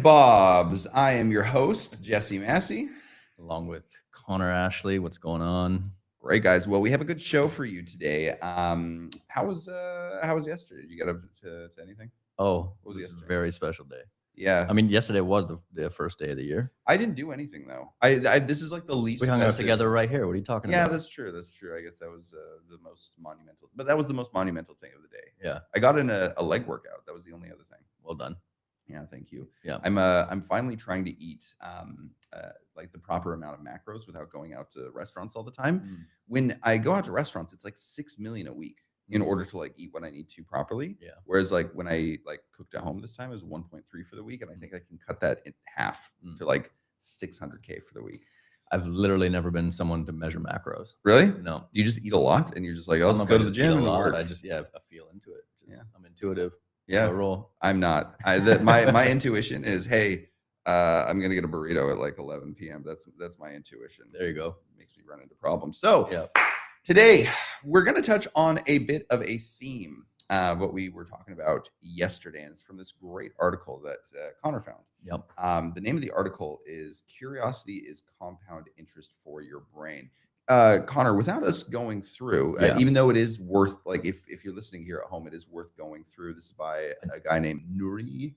Bob's. I am your host, Jesse Massey. Along with Connor Ashley. What's going on? Great guys. Well, we have a good show for you today. How was yesterday? Did you get up to anything? Oh, What was it was a yesterday? very special day. Yeah, I mean, yesterday was the first day of the year. I didn't do anything though. I this is like the least We hung out festive- together right here. What are you talking Yeah, about? that's true. That's true. I guess that was the most monumental. But that was the most monumental thing of the day. Yeah, I got in a leg workout. That was the only other thing. well done. Yeah, thank you. Yeah. I'm finally trying to eat like the proper amount of macros without going out to restaurants all the time. Mm. When I go out to restaurants, it's like 6 million a week in Mm. order to like eat what I need to properly. Yeah. Whereas like when I like cooked at home this time, it was 1.3 for the week, and I think I can cut that in half to like 600K for the week. I've literally never been someone to measure macros. Really? No. You just eat a lot, and you're just like, I oh, don't know let's if I go to the just eat gym a and lot. work. I feel into it. Yeah. I'm intuitive. Yeah. I roll. I'm not. My intuition is, hey, I'm gonna get a burrito at like 11 p.m. That's my intuition. There you go. Makes me run into problems. So Yeah. today we're gonna touch on a bit of a theme, what we were talking about yesterday, and it's from this great article that Connor found. Yep. The name of the article is "Curiosity is Compound Interest for Your Brain." Connor, without us going through, Yeah. even though it is worth, like, if you're listening here at home, it is worth going through. This is by a guy named Nuri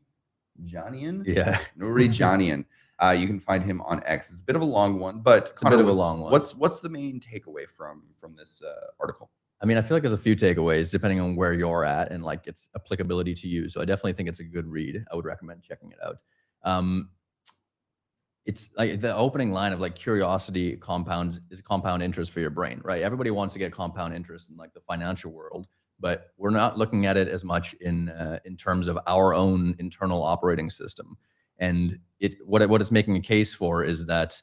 Janian. Yeah. Nuri Janian. You can find him on X. It's a bit of a long one, but It's a bit of a long one. What's the main takeaway from this article? I mean, I feel like there's a few takeaways depending on where you're at and like its applicability to you. So I definitely think it's a good read. I would recommend checking it out. It's like the opening line of like curiosity compounds is compound interest for your brain, right? Everybody wants to get compound interest in like the financial world, but we're not looking at it as much in terms of our own internal operating system. And what it's making a case for is that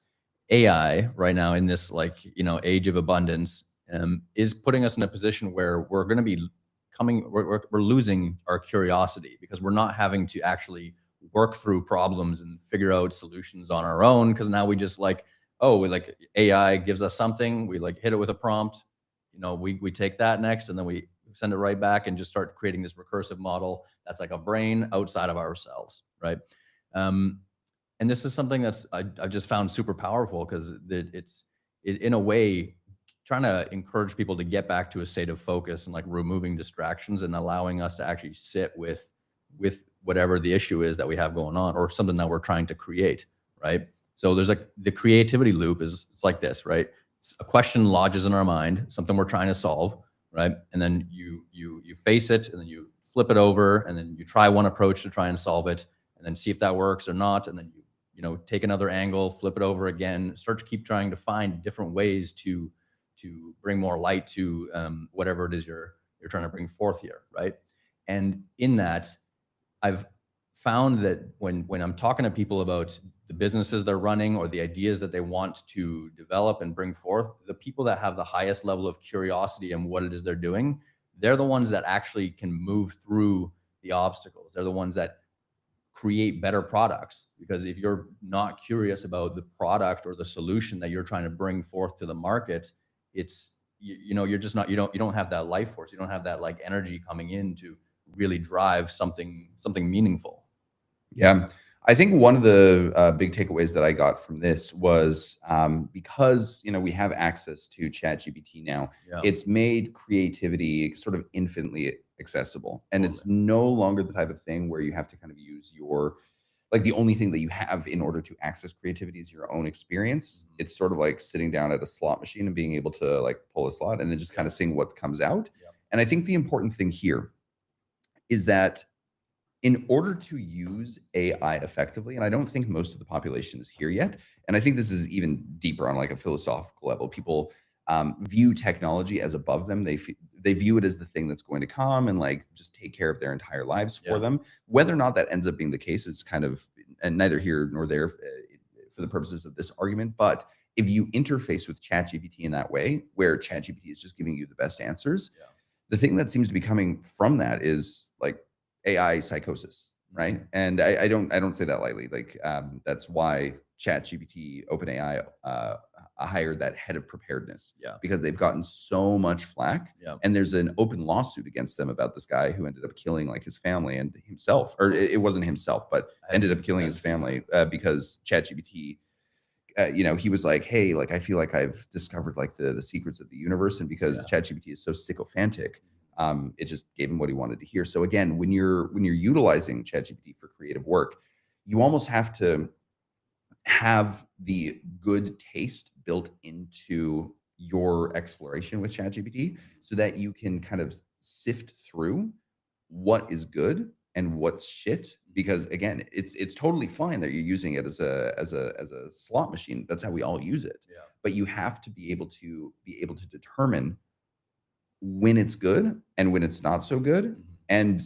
AI right now in this age of abundance is putting us in a position where we're going to be we're losing our curiosity because we're not having to actually work through problems and figure out solutions on our own, because now we just AI gives us something, we like hit it with a prompt, we take that next and then we send it right back and just start creating this recursive model that's like a brain outside of ourselves, right? And this is something that's I just found super powerful because it's in a way trying to encourage people to get back to a state of focus and like removing distractions and allowing us to actually sit with whatever the issue is that we have going on or something that we're trying to create, right? So there's like the creativity loop it's like this, right? A question lodges in our mind, something we're trying to solve, right? And then you face it and then you flip it over and then you try one approach to try and solve it and then see if that works or not. And then you take another angle, flip it over again, start to keep trying to find different ways to bring more light to whatever it is you're trying to bring forth here, right? And in that, I've found that when I'm talking to people about the businesses they're running or the ideas that they want to develop and bring forth, the people that have the highest level of curiosity in what it is they're doing, they're the ones that actually can move through the obstacles. They're the ones that create better products, because if you're not curious about the product or the solution that you're trying to bring forth to the market, it's you're just not, you don't have that life force, you don't have that like energy coming in to really drive something meaningful. Yeah, I think one of the big takeaways that I got from this was because we have access to ChatGPT now. Yeah. It's made creativity sort of infinitely accessible, and it's no longer the type of thing where you have to kind of use your, like, the only thing that you have in order to access creativity is your own experience. It's sort of like sitting down at a slot machine and being able to like pull a slot and then just kind of seeing what comes out. Yeah. And I think the important thing here is that in order to use AI effectively, and I don't think most of the population is here yet, and I think this is even deeper on like a philosophical level, people view technology as above them. They view it as the thing that's going to come and like just take care of their entire lives for them. Whether or not that ends up being the case is kind of, and neither here nor there for the purposes of this argument. But if you interface with ChatGPT in that way, where ChatGPT is just giving you the best answers, the thing that seems to be coming from that is like AI psychosis, right? And I don't say that lightly. Like that's why ChatGPT, OpenAI hired that head of preparedness Yeah. because they've gotten so much flack. Yeah. And there's an open lawsuit against them about this guy who ended up killing like his family and himself, or it wasn't himself, but ended up killing his family because ChatGPT, he was like, hey, like, I feel like I've discovered like the secrets of the universe. And because ChatGPT is so sycophantic, it just gave him what he wanted to hear. So again, when you're utilizing ChatGPT for creative work, you almost have to have the good taste built into your exploration with ChatGPT so that you can kind of sift through what is good and what's shit. Because again, it's totally fine that you're using it as a slot machine. That's how we all use it. Yeah. But you have to be able to determine when it's good and when it's not so good. Mhm. And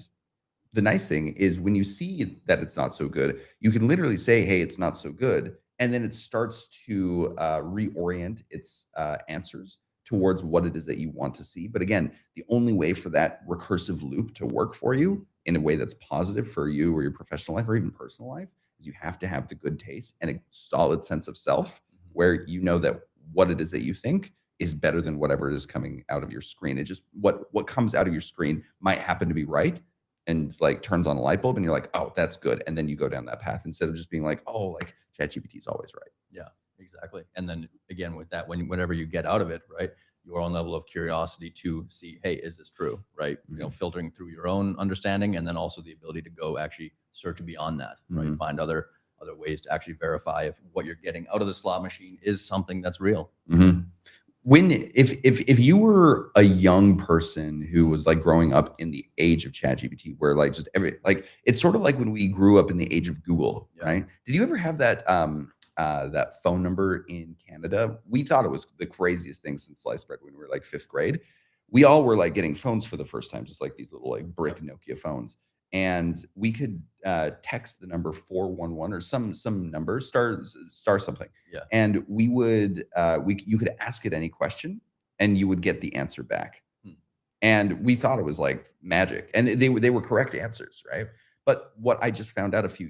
the nice thing is when you see that it's not so good, you can literally say, hey, it's not so good. And then it starts to reorient its answers towards what it is that you want to see. But again, the only way for that recursive loop to work for you in a way that's positive for you or your professional life or even personal life is you have to have the good taste and a solid sense of self where you know that what it is that you think is better than whatever is coming out of your screen. It just what comes out of your screen might happen to be right and like turns on a light bulb and you're like, oh, that's good. And then you go down that path instead of just being like, oh, like ChatGPT is always right. Yeah, exactly. And then again, with that, whenever you get out of it, right, your own level of curiosity to see, hey, is this true? Right. Filtering through your own understanding and then also the ability to go actually search beyond that, right? Find other ways to actually verify if what you're getting out of the slot machine is something that's real. When if you were a young person who was like growing up in the age of ChatGPT, where like just it's sort of like when we grew up in the age of Google, right? Did you ever have that that phone number in Canada? We thought it was the craziest thing since sliced bread when we were like 5th grade. We all were like getting phones for the first time, just like these little like brick Nokia phones. And we could text the number 411 or some number star something. Yeah. And we would you could ask it any question and you would get the answer back. And we thought it was like magic. And they were correct answers, right? But what I just found out a few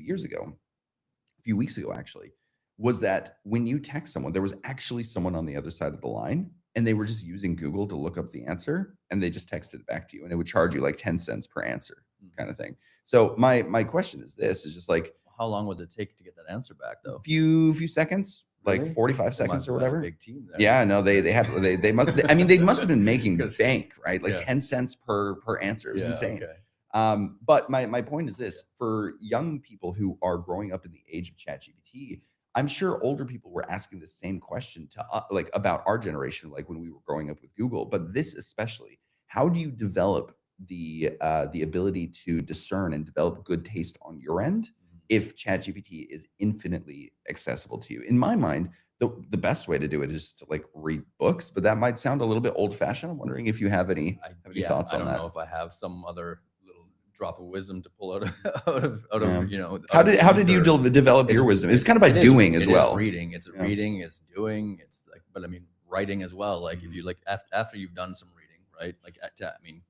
weeks ago actually, was that when you text someone, there was actually someone on the other side of the line and they were just using Google to look up the answer and they just texted it back to you and it would charge you like 10 cents per answer kind of thing. So my question is just like, how long would it take to get that answer back though? Few seconds, Really? like 45 seconds or whatever. Big team there. Yeah, no, they must, I mean, they must have been making bank, right? Like 10 cents per answer. It was insane. Okay. But my point is this: for young people who are growing up in the age of ChatGPT, I'm sure older people were asking the same question to like about our generation, like when we were growing up with Google. But this especially, how do you develop the ability to discern and develop good taste on your end if ChatGPT is infinitely accessible to you? In my mind, the best way to do it is to like read books, but that might sound a little bit old fashioned. I'm wondering if you have any thoughts on that. I don't know if I have some other little drop of wisdom to pull out of you know. How did you develop your wisdom? It's kind of by doing as well. Reading, it's reading, it's doing, it's like, but I mean, writing as well. Like if you like after you've done some reading, right? Like I mean,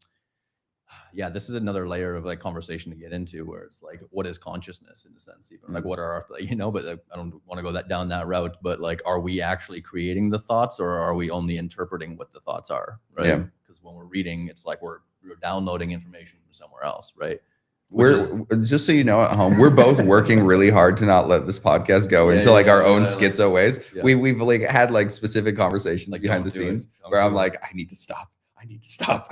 yeah, this is another layer of like conversation to get into where it's like, what is consciousness in a sense, even like what are our, but like, I don't want to go down that route, but like, are we actually creating the thoughts or are we only interpreting what the thoughts are? Right. Yeah. Because when we're reading, it's like we're downloading information from somewhere else. Right. Just so you know at home, we're both working really hard to not let this podcast go into like our own schizo ways. Yeah. We've like had like specific conversations like behind the scenes where I'm like, I need to stop.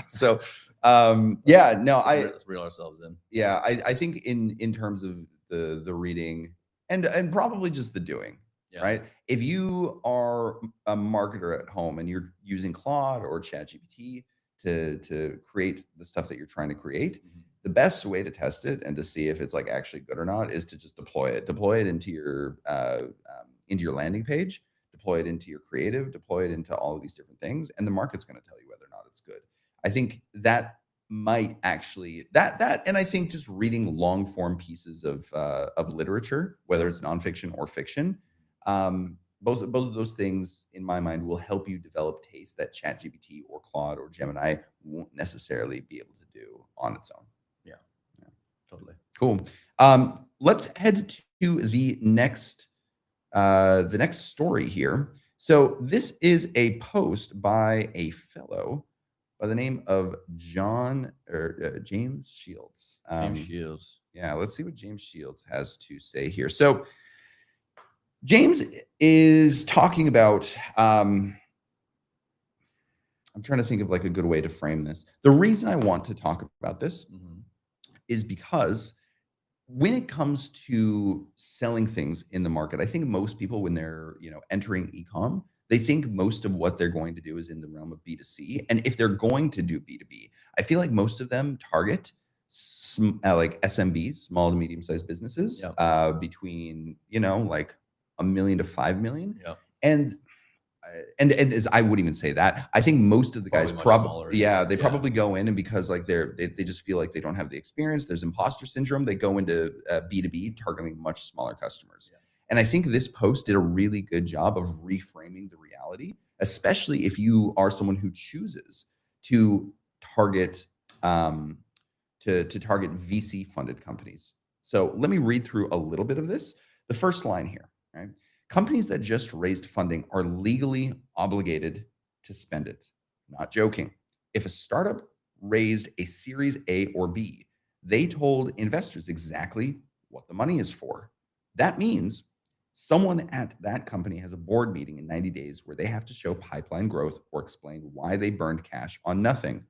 So let's reel ourselves in. Yeah, I think in terms of the reading and probably just the doing, right? If you are a marketer at home and you're using Claude or ChatGPT to create the stuff that you're trying to create, the best way to test it and to see if it's like actually good or not is to just deploy it into your landing page, deploy it into your creative, deploy it into all of these different things, and the market's going to tell you whether or not it's good. I think that might actually and I think just reading long form pieces of literature, whether it's nonfiction or fiction, both of those things in my mind will help you develop taste that ChatGPT or Claude or Gemini won't necessarily be able to do on its own. Yeah. Totally. Cool. Let's head to the next story here. So this is a post by a fellow by the name of John or James Shields. James Shields. Yeah, let's see what James Shields has to say here. So James is talking about. I'm trying to think of like a good way to frame this. The reason I want to talk about this is because when it comes to selling things in the market, I think most people, when they're entering ecom, they think most of what they're going to do is in the realm of B2C. And if they're going to do B2B, I feel like most of them target like SMBs, small to medium sized businesses, between like $1 million to $5 million. Yep. And as I wouldn't even say that. I think most of the guys probably they probably go in, and because like they just feel like they don't have the experience, there's imposter syndrome, they go into B2B targeting much smaller customers. And I think this post did a really good job of reframing the reality, especially if you are someone who chooses to target to target VC funded companies. So let me read through a little bit of this. The first line here, right? Companies that just raised funding are legally obligated to spend it. Not joking. If a startup raised a Series A or B, they told investors exactly what the money is for. That means someone at that company has a board meeting in 90 days where they have to show pipeline growth or explain why they burned cash on nothing.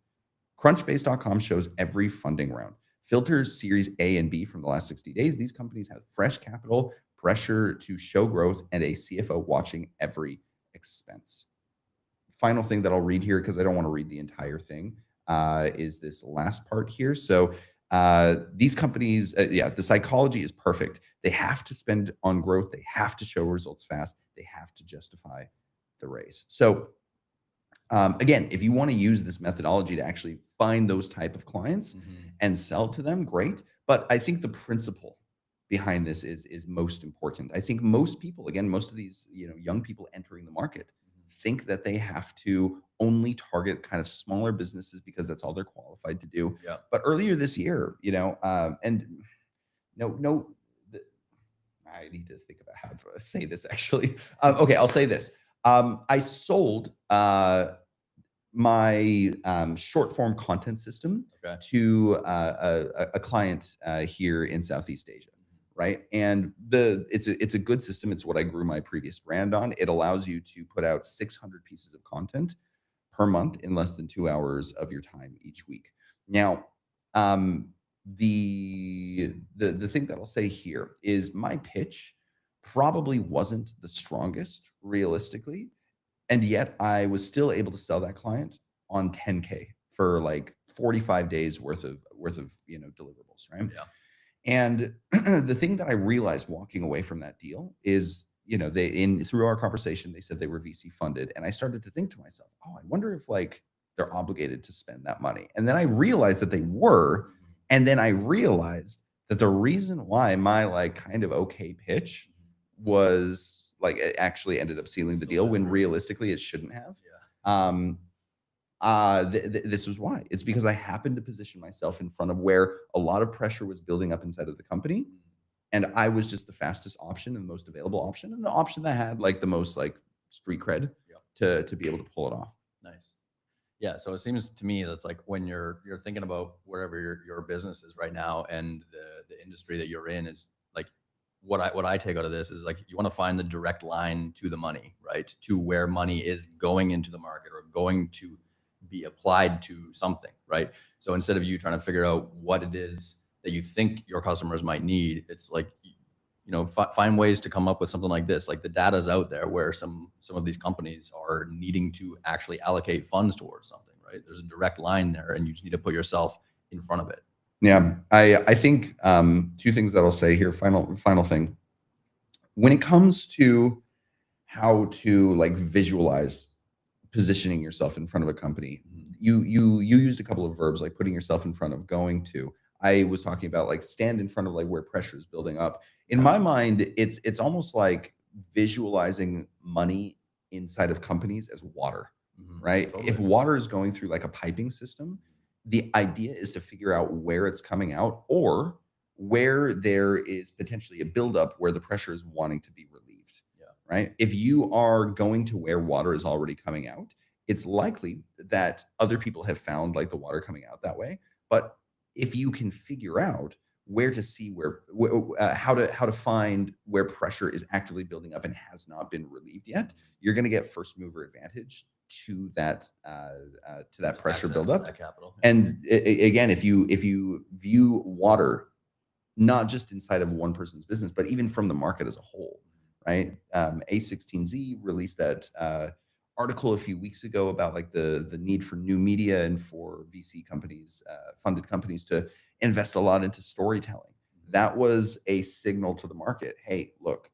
Crunchbase.com shows every funding round. Filters Series A and B from the last 60 days. These companies have fresh capital, pressure to show growth, and a CFO watching every expense. Final thing that I'll read here, because I don't want to read the entire thing, is this last part here. So these companies, the psychology is perfect. They have to spend on growth. They have to show results fast. They have to justify the raise. So again, if you want to use this methodology to actually find those type of clients and sell to them, great. But I think the principle behind this is most important. I think most people, again, most of these young people entering the market think that they have to only target kind of smaller businesses because that's all they're qualified to do. Yeah. But earlier this year, I need to think about how to say this actually. Okay, I'll say this. I sold my short form content system to a client here in Southeast Asia. Right. And it's a good system. It's what I grew my previous brand on. It allows you to put out 600 pieces of content per month in less than 2 hours of your time each week. Now, the thing that I'll say here is my pitch probably wasn't the strongest realistically. And yet I was still able to sell that client on 10K for like 45 days worth of deliverables. Right. Yeah. And the thing that I realized walking away from that deal is, through our conversation, they said they were VC funded. And I started to think to myself, oh, I wonder if like they're obligated to spend that money. And then I realized that they were. And then I realized that the reason why my like kind of okay pitch was like it actually ended up sealing the deal when realistically it shouldn't have. This was why. It's because I happened to position myself in front of where a lot of pressure was building up inside of the company. And I was just the fastest option and the most available option and the option that had like the most like street cred to be able to pull it off. Nice. Yeah. So it seems to me that's like when you're thinking about wherever your business is right now and the industry that you're in is like what I take out of this is like you want to find the direct line to the money, right? To where money is going into the market or going to be applied to something, right? So instead of you trying to figure out what it is that you think your customers might need, it's like, find ways to come up with something like this. Like the data's out there where some of these companies are needing to actually allocate funds towards something, right? There's a direct line there and you just need to put yourself in front of it. Yeah. I think two things that I'll say here. Final thing. When it comes to how to like visualize positioning yourself in front of a company, you used a couple of verbs like putting yourself in front of, going to. I was talking about like stand in front of like where pressure is building up. In my mind, it's almost like visualizing money inside of companies as water, right? Totally. If water is going through like a piping system, the idea is to figure out where it's coming out or where there is potentially a buildup where the pressure is wanting to be relieved. right? If you are going to where water is already coming out, it's likely that other people have found like the water coming out that way. But if you can figure out where to see how to find where pressure is actively building up and has not been relieved yet, you're going to get first mover advantage to that pressure Access to buildup. that capital. And again, if you view water not just inside of one person's business, but even from the market as a whole, right? A16Z released that article a few weeks ago about like the need for new media and for VC companies, funded companies, to invest a lot into storytelling. That was a signal to the market. Hey, look,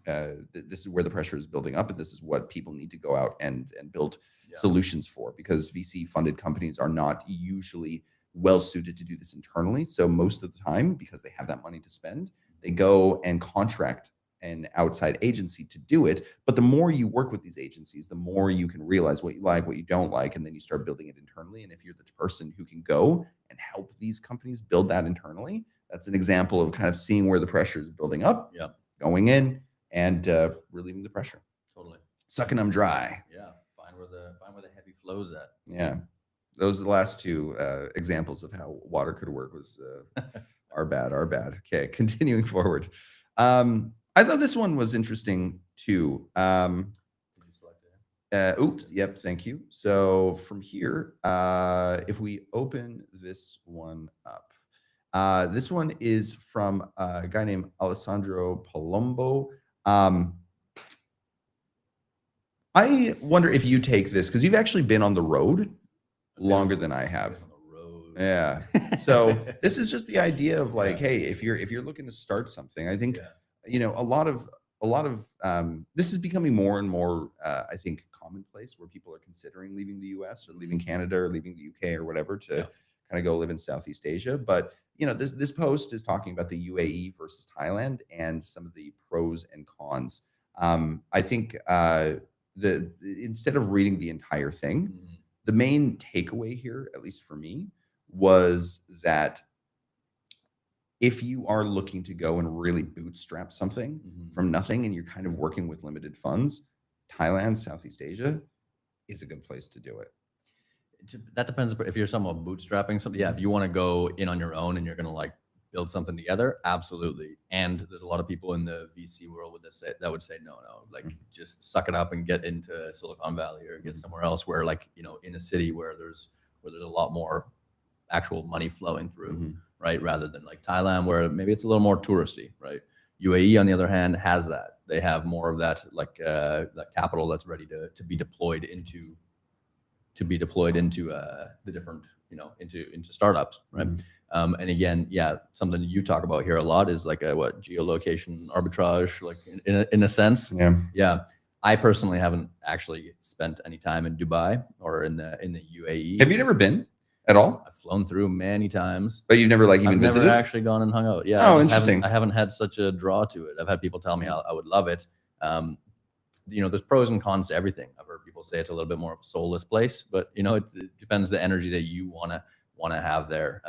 this is where the pressure is building up, and this is what people need to go out and build solutions for, because VC funded companies are not usually well suited to do this internally. So most of the time, because they have that money to spend, they go and contract an outside agency to do it. But the more you work with these agencies, the more you can realize what you like, what you don't like, and then you start building it internally. And if you're the person who can go and help these companies build that internally, that's an example of kind of seeing where the pressure is building up, going in and relieving the pressure. Totally. Sucking them dry. Yeah. Find where the heavy flow's at. Yeah. Those are the last two examples of how water could work. Was our bad. Okay, continuing forward. I thought this one was interesting too. Did you select it? Oops. Yep. Thank you. So from here, if we open this one up, this one is from a guy named Alessandro Palombo. I wonder if you take this, because you've actually been on the road longer than I have. On the road. Yeah. So this is just the idea of like, hey, if you're looking to start something, I think a lot of this is becoming more and more, I think, commonplace, where people are considering leaving the US or leaving Canada or leaving the UK or whatever to kind of go live in Southeast Asia. But this post is talking about the UAE versus Thailand and some of the pros and cons. I think instead of reading the entire thing, the main takeaway here, at least for me, was that if you are looking to go and really bootstrap something from nothing and you're kind of working with limited funds, Thailand, Southeast Asia is a good place to do it. That depends if you're someone bootstrapping something. Yeah, if you want to go in on your own and you're going to like build something together, absolutely. And there's a lot of people in the VC world that would say no, like just suck it up and get into Silicon Valley or get somewhere else where, like, in a city where there's a lot more actual money flowing through, right? Rather than like Thailand, where maybe it's a little more touristy, right? UAE, on the other hand, has that. They have more of that, like that capital that's ready to be deployed into the different, into startups, right? And again, something you talk about here a lot is like geolocation arbitrage, like in a sense. Yeah. I personally haven't actually spent any time in Dubai or in the UAE. Have you never been at all? I've flown through many times, but you've never even visited? I've never actually gone and hung out. Yeah. Oh, interesting. I haven't had such a draw to it. I've had people tell me I would love it. There's pros and cons to everything. I've heard people say it's a little bit more of a soulless place, but it depends the energy that you want to have there.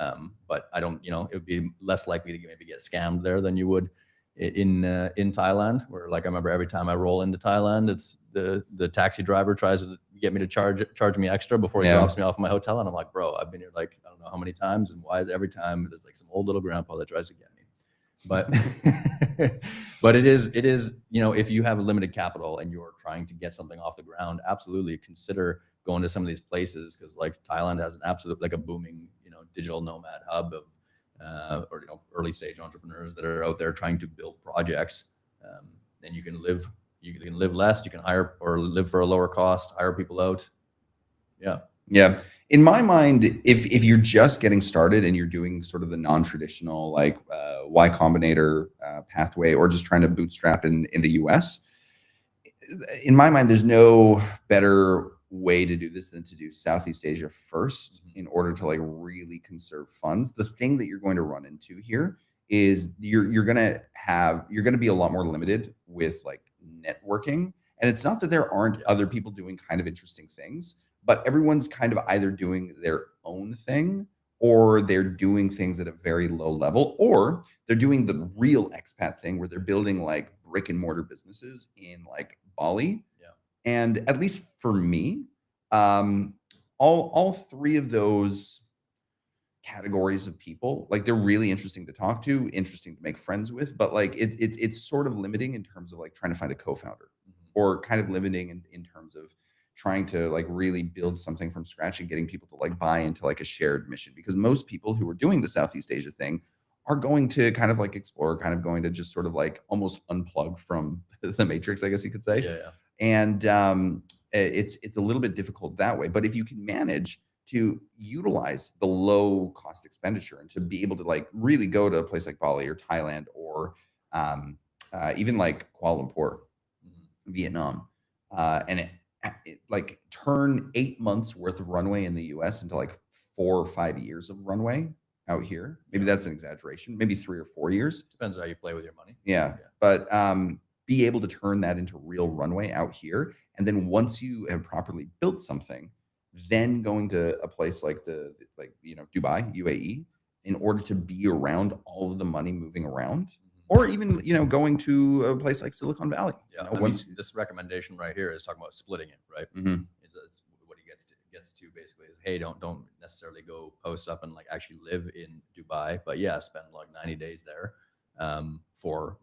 But I don't, it would be less likely to maybe get scammed there than you would in Thailand, where, like, I remember every time I roll into Thailand, it's the taxi driver tries to get me to charge me extra before he drops me off in my hotel, and I'm like, bro, I've been here like I don't know how many times, and why is every time there's like some old little grandpa that tries to get me? But but it is if you have a limited capital and you're trying to get something off the ground, absolutely consider going to some of these places, because like Thailand has an absolute, like, a booming digital nomad hub of or early stage entrepreneurs that are out there trying to build projects, and you can live less, you can hire or live for a lower cost, hire people out. Yeah. In my mind, if you're just getting started and you're doing sort of the non-traditional, like Y Combinator pathway, or just trying to bootstrap in the US, in my mind, there's no better way to do this than to do Southeast Asia first in order to like really conserve funds. The thing that you're going to run into here is you're going to be a lot more limited with like networking. And it's not that there aren't other people doing kind of interesting things, but everyone's kind of either doing their own thing, or they're doing things at a very low level, or they're doing the real expat thing where they're building like brick and mortar businesses in like Bali. Yeah. And at least for me, all three of those categories of people, like they're really interesting to talk to, interesting to make friends with, but like it's sort of limiting in terms of like trying to find a co-founder, or kind of limiting in terms of trying to like really build something from scratch and getting people to like buy into like a shared mission, because most people who are doing the Southeast Asia thing are going to kind of like explore, kind of going to just sort of like almost unplug from the matrix, I guess you could say. Yeah, yeah. And it's a little bit difficult that way. But if you can manage to utilize the low cost expenditure and to be able to like really go to a place like Bali or Thailand, or even like Kuala Lumpur, Vietnam, and like turn 8 months worth of runway in the US into like 4 or 5 years of runway out here. Maybe that's an exaggeration, maybe 3 or 4 years. Depends how you play with your money. Yeah. But be able to turn that into real runway out here. And then once you have properly built something, then going to a place like Dubai, UAE, in order to be around all of the money moving around, or even, going to a place like Silicon Valley. Yeah. This recommendation right here is talking about splitting it, right? It's what he gets to basically is, hey, don't necessarily go post up and like actually live in Dubai, but yeah, spend like 90 days there for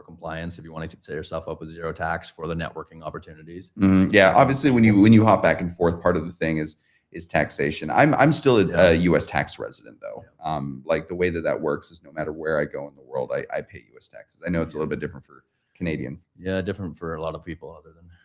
compliance, if you want to set yourself up with zero tax, for the networking opportunities. Yeah, obviously when you hop back and forth, part of the thing is taxation. I'm still a U.S. tax resident though. Like the way that works is no matter where I go in the world, I pay U.S. taxes. I know it's a little bit different for Canadians. Yeah, different for a lot of people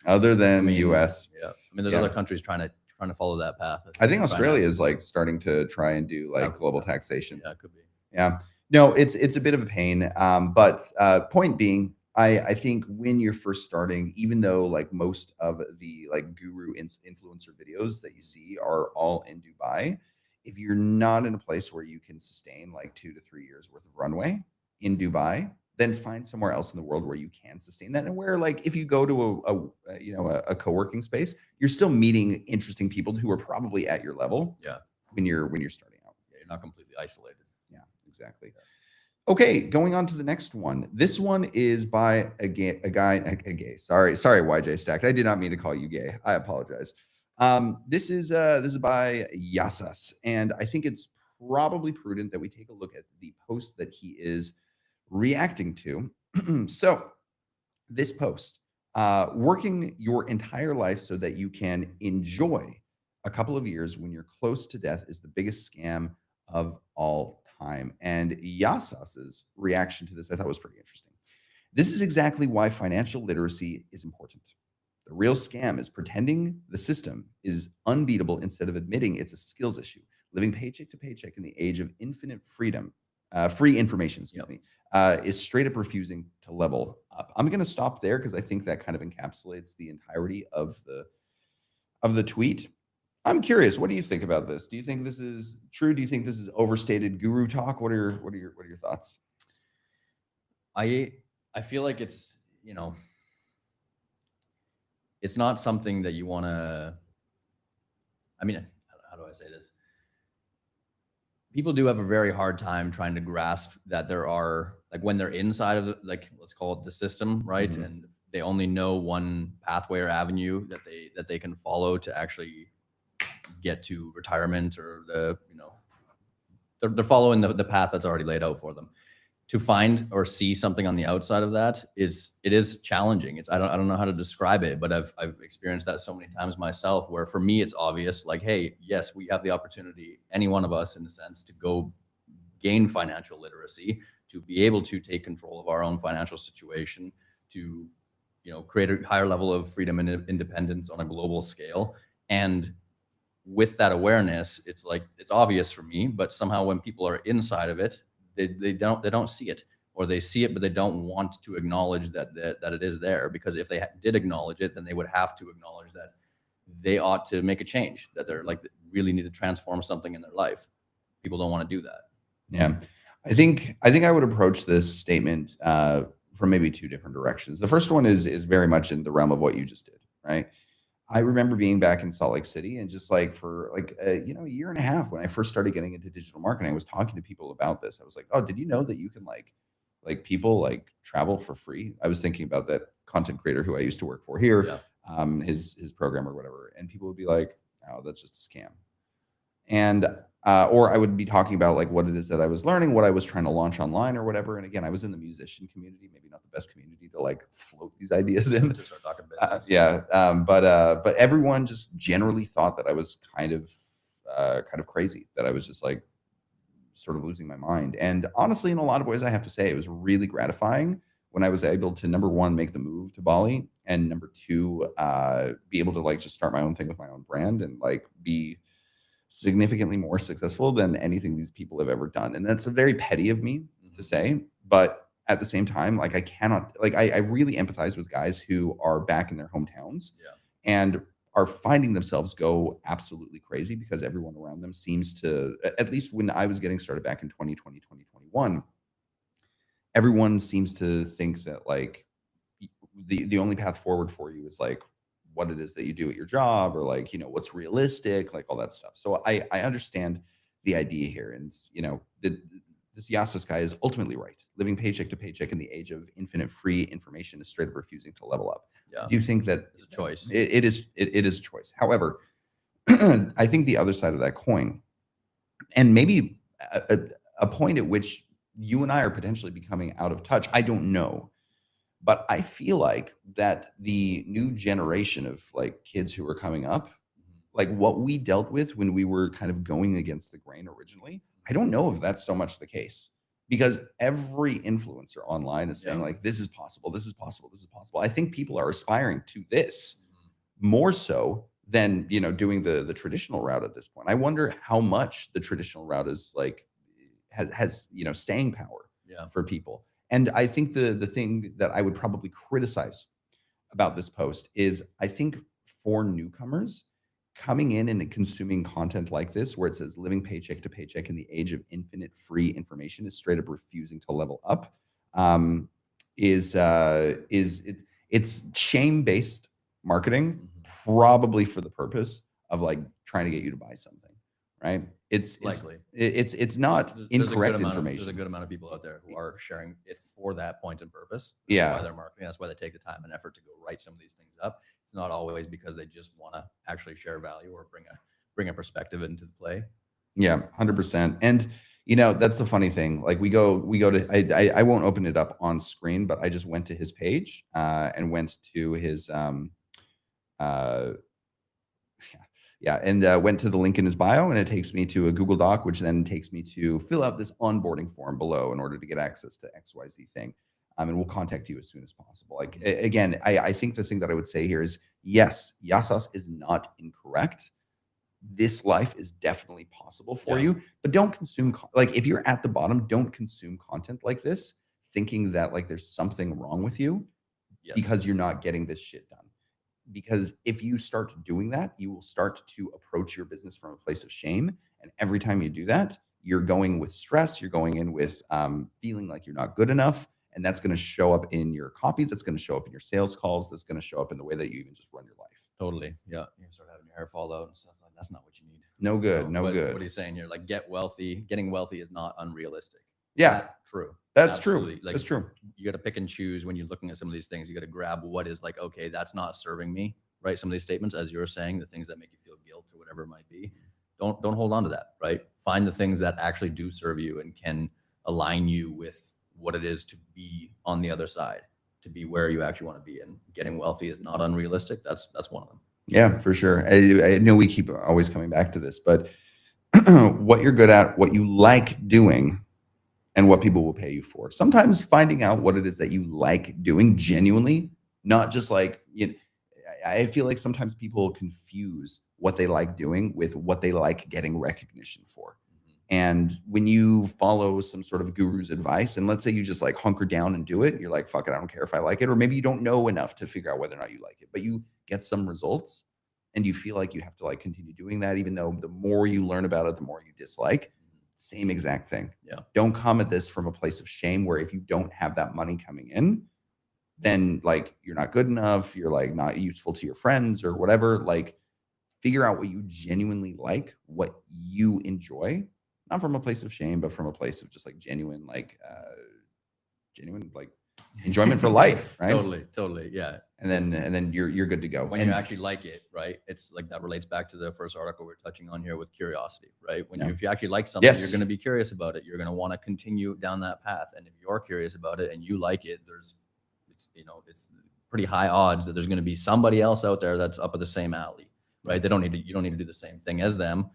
other than the U.S. Yeah, I mean, there's other countries trying to follow that path. I think Australia is like starting to try and do like global taxation. Yeah, it could be. Yeah. No, it's a bit of a pain. But point being, I think when you're first starting, even though like most of the like guru influencer videos that you see are all in Dubai, if you're not in a place where you can sustain like 2 to 3 years worth of runway in Dubai, then find somewhere else in the world where you can sustain that, and where like if you go to a co-working space, you're still meeting interesting people who are probably at your level. Yeah. When you're starting out. Yeah, you're not completely isolated. Yeah, exactly. Okay, going on to the next one. This one is by a gay. Sorry, YJ Stacked. I did not mean to call you gay. I apologize. This is by Yasas, and I think it's probably prudent that we take a look at the post that he is reacting to. So, this post, working your entire life so that you can enjoy a couple of years when you're close to death is the biggest scam of all time. And Yasas's reaction to this, I thought, was pretty interesting. This is exactly why financial literacy is important. The real scam is pretending the system is unbeatable instead of admitting it's a skills issue. Living paycheck to paycheck in the age of infinite free information, is straight up refusing to level up. I'm going to stop there because I think that kind of encapsulates the entirety of the tweet. I'm curious, what do you think about this? Do you think this is true? Do you think this is overstated guru talk? What are your thoughts? I feel like it's, it's not something that you want to, I mean, how do I say this? People do have a very hard time trying to grasp that there are, like, when they're inside of like, let's call it the system, right? Mm-hmm. And they only know one pathway or avenue that they can follow to actually get to retirement, or they're following the path that's already laid out for them. To find or see something on the outside of that it is challenging. I don't know how to describe it, but I've experienced that so many times myself, where for me it's obvious, like, hey, yes, we have the opportunity, any one of us in a sense, to go gain financial literacy, to be able to take control of our own financial situation, to create a higher level of freedom and independence on a global scale. And with that awareness, it's like, it's obvious for me, but somehow when people are inside of it, they don't see it, or they see it but they don't want to acknowledge that it is there, because if they did acknowledge it, then they would have to acknowledge that they ought to make a change, that they're like really need to transform something in their life. People don't want to do that. Yeah, I think I would approach this statement from maybe two different directions. The first one is very much in the realm of what you just did, right? I remember being back in Salt Lake City, and just like for like a year and a half, when I first started getting into digital marketing, I was talking to people about this. I was like, oh, did you know that you can like Like people like travel for free. I was thinking about that content creator who I used to work for here, Yeah. his program or whatever, and people would be like, "Oh, that's just a scam." And or I would be talking about like what it is that I was learning, what I was trying to launch online or whatever. And again, I was in the musician community, maybe not the best community to like float these ideas in. To start talking business. Yeah, but everyone just generally thought that I was kind of crazy, that I was just like sort of losing my mind. And honestly, in a lot of ways, I have to say it was really gratifying when I was able to, number one, make the move to Bali, and number two, be able to like just start my own thing with my own brand and like be significantly more successful than anything these people have ever done. And that's a very petty of me to Mhm. say, but at the same time, like I cannot, like I really empathize with guys who are back in their hometowns Yeah. and are finding themselves go absolutely crazy because everyone around them seems to, at least when I was getting started back in 2020, 2021, everyone seems to think that like the only path forward for you is like what it is that you do at your job, or like what's realistic, like all that stuff. So I understand the idea here, and this Yasas guy is ultimately right. Living paycheck to paycheck in the age of infinite free information is straight up refusing to level up. I Yeah. do think that It's a choice. it is choice. However, I think the other side of that coin, and maybe a point at which you and I are potentially becoming out of touch, I don't know, but I feel like that the new generation of like kids who are coming up, Mhm. like what we dealt with when we were kind of going against the grain originally, I don't know if that's so much the case, because every influencer online is saying Yeah. like this is possible, this is possible, this is possible. I think people are aspiring to this Mhm. more so than doing the traditional route at this point. I wonder how much the traditional route is like has staying power Yeah. for people. And I think the thing that I would probably criticize about this post is, I think for newcomers coming in and consuming content like this, where it says living paycheck to paycheck in the age of infinite free information is straight up refusing to level up, um, it's shame based marketing, Mhm. probably for the purpose of like trying to get you to buy something, right? Likely. It's not There's a good incorrect amount of there's a information. good amount of people out there who are sharing it for that point and purpose. That's why Yeah. they're marketing. That's why they take the time and effort to go write some of these things up. It's not always because they just want to actually share value or bring a perspective into the play. Yeah, 100%. And that's the funny thing. Like we go to I won't open it up on screen, but I just went to his page and went to his uh yeah, and went to the link in his bio, and it takes me to a Google Doc, which then takes me to fill out this onboarding form below in order to get access to XYZ thing. And we'll contact you as soon as possible. Like again, I think the thing that I would say here is, yes, Yasas is not incorrect. This life is definitely possible for Yeah. you, but don't consume like if you're at the bottom, don't consume content like this thinking that like there's something wrong with you Yes. because you're not getting this shit done. Because if you start doing that, you will start to approach your business from a place of shame, and every time you do that, you're going with stress, you're going in with feeling like you're not good enough, and that's going to show up in your copy, that's going to show up in your sales calls, that's going to show up in the way that you even just run your life. Totally. Yeah. You start having your hair fall out and stuff like that's not what you need. No good, no What good. he's saying here, like get wealthy, getting wealthy is not unrealistic. Yeah, True. that's true. Absolutely. Like That's true. you got to pick and choose when you're looking at some of these things. You got to grab what is like, okay, that's not serving me, right? Some of these statements, as you're saying, the things that make you feel guilt or whatever it might be, don't hold on to that, right? Find the things that actually do serve you and can align you with what it is to be on the other side, to be where you actually want to be. And getting wealthy is not unrealistic. That's one of them. Yeah, for sure. I know we keep always coming back to this, but what you're good at, what you like doing, and what people will pay you for. Sometimes finding out what it is that you like doing genuinely, not just like, I feel like sometimes people confuse what they like doing with what they like getting recognition for. Mhm. And when you follow some sort of guru's advice, and let's say you just like hunker down and do it, you're like, fuck it, I don't care if I like it. Or maybe you don't know enough to figure out whether or not you like it, but you get some results and you feel like you have to like continue doing that, even though the more you learn about it, the more you dislike. Same exact thing. Yeah. Don't come at this from a place of shame where if you don't have that money coming in, then like you're not good enough, you're like not useful to your friends or whatever. Like figure out what you genuinely like, what you enjoy, not from a place of shame, but from a place of just like genuine, like genuine like enjoyment for life, right? Totally, yeah. And then you're good to go. When And you actually like it, right? It's like that relates back to the first article we're touching on here with curiosity, right? When Yeah. if you actually like something, Yes. you're going to be curious about it. You're going to want to continue down that path. And if you're curious about it and you like it, it's pretty high odds that there's going to be somebody else out there that's up at the same alley, right? You don't need to do the same thing as them,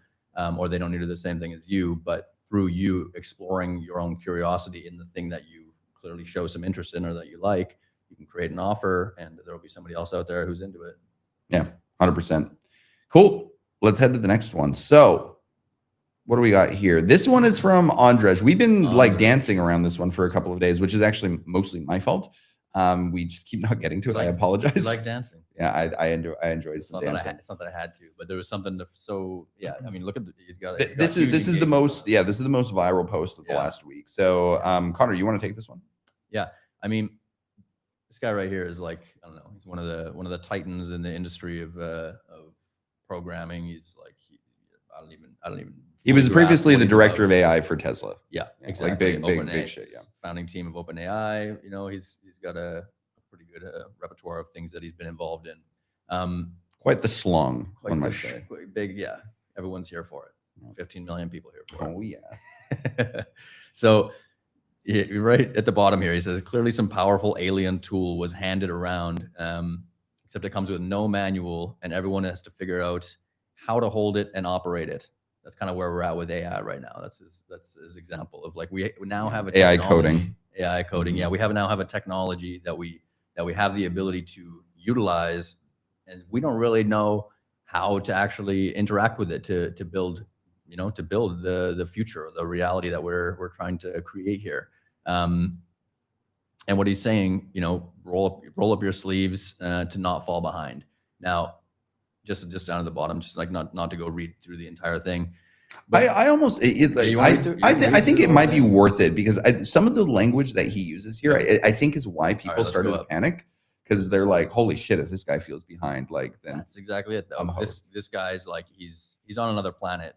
or they don't need to do the same thing as you. But through you exploring your own curiosity in the thing that you clearly show some interest in or that you like, you can create an offer and there'll be somebody else out there who's into it. Yeah, 100%. Cool. Let's head to the next one. So what do we got here? This one is from Andrej. We've been like dancing around this one for a couple of days, which is actually mostly my fault. We just keep not getting to it. I apologize. You like dancing? Yeah, I enjoy some dancing. It's not that I had to, but there was something I mean, look at this is the most viral post of the last week. So Connor, you want to take this one? Yeah. I mean, this guy right here is like, I don't know, he's one of the titans in the industry of programming. He's like, I don't even. He was previously the director of AI for Tesla. Yeah, exactly. Like big shit. Yeah. Founding team of OpenAI. You know, he's got a pretty good repertoire of things that he's been involved in. Quite the slung, one might say. Big, yeah. Everyone's here for it. 15 million people here for it. Oh yeah. So. Right at the bottom here, he says, clearly some powerful alien tool was handed around, except it comes with no manual and everyone has to figure out how to hold it and operate it. That's kind of where we're at with AI right now. That's his example of like, we now have AI coding. Yeah. We now have a technology that we have the ability to utilize, and we don't really know how to actually interact with it to build the future, the reality that we're trying to create here. And what he's saying, roll up your sleeves to not fall behind. Now, just down at the bottom, just like not to go read through the entire thing. But I think it might be worth it because some of the language that he uses here, I think is why people started to panic, because they're like, holy shit, if this guy feels behind, like then that's exactly it. This guy's like he's on another planet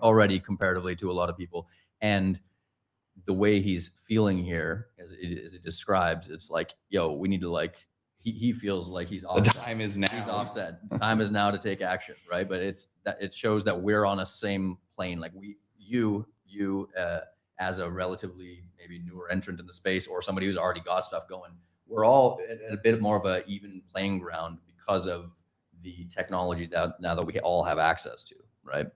already comparatively to a lot of people, and the way he's feeling here as it describes, it's like, yo, we need to like he feels like he's offset. The time is now. He's offset. Time is now to take action, right? But it shows that we're on a same plane. Like you as a relatively maybe newer entrant in the space or somebody who's already got stuff going, we're all at a bit more of a even playing ground because of the technology that now that we all have access to, right?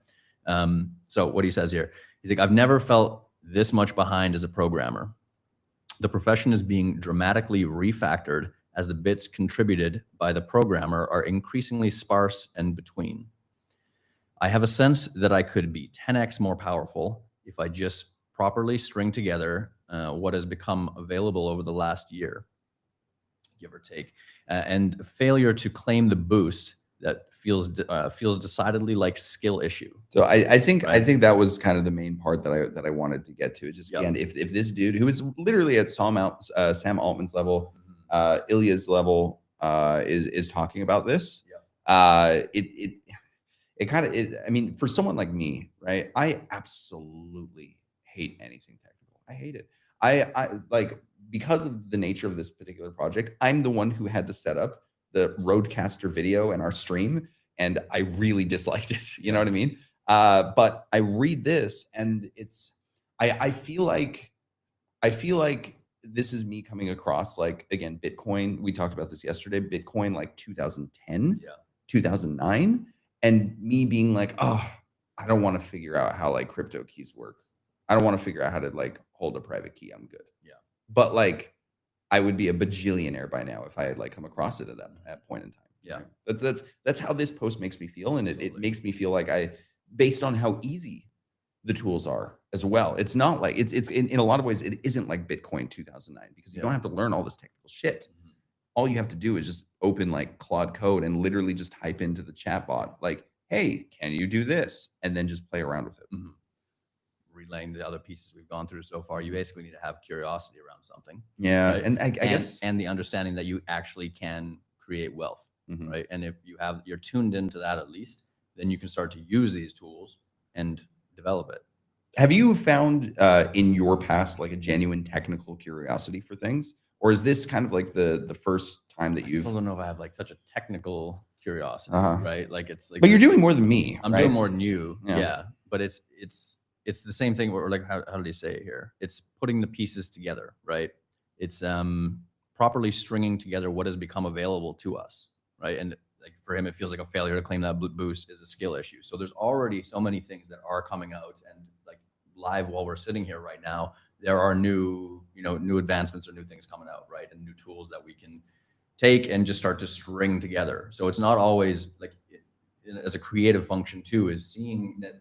So what he says here, he's like, I've never felt this much behind as a programmer. The profession is being dramatically refactored as the bits contributed by the programmer are increasingly sparse and between. I have a sense that I could be 10x more powerful if I just properly string together what has become available over the last year, give or take, and failure to claim the boost that feels decidedly like skill issue. So I think that was kind of the main part that I wanted to get to. Is just again, if this dude who is literally at Sam Altman's level, Ilya's level, is talking about this, it kind of, I mean, for someone like me, right? I absolutely hate anything technical. I hate it. I like, because of the nature of this particular project, I'm the one who had to set up the Rodecaster video in our stream, and I really disliked it. You know what I mean? But I read this, and I feel like this is me coming across like, again, Bitcoin. We talked about this yesterday. Bitcoin, like 2010, 2009, and me being like, oh, I don't want to figure out how like crypto keys work. I don't want to figure out how to like hold a private key. I'm good. Yeah. But like, I would be a bajillionaire by now if I had like come across it at that point in time. Yeah. Right? That's how this post makes me feel. And it makes me feel like based on how easy the tools are as well. It's not like it's in a lot of ways, it isn't like Bitcoin 2009, because you don't have to learn all this technical shit. Mm-hmm. All you have to do is just open like Claude Code and literally just type into the chat bot, like, hey, can you do this? And then just play around with it. Mm-hmm. Relaying the other pieces we've gone through so far, you basically need to have curiosity around something. Yeah. Right? And I guess, and the understanding that you actually can create wealth. Mm-hmm. Right. And if you're tuned into that, at least, then you can start to use these tools and develop it. Have you found in your past like a genuine technical curiosity for things, or is this kind of like the first time that I still you've? don't know if I have like such a technical curiosity, Uh-huh. right? Like it's like But you're there's doing more than me, I'm doing right? more than you, Yeah. yeah. But it's the same thing. Or like how do they say it here? It's putting the pieces together, right? It's properly stringing together what has become available to us, right? And like for him, it feels like a failure to claim that boost is a skill issue. So there's already so many things that are coming out and like live while we're sitting here right now. There are new, new advancements or new things coming out, right? And new tools that we can take and just start to string together. So it's not always like as a creative function too, is seeing that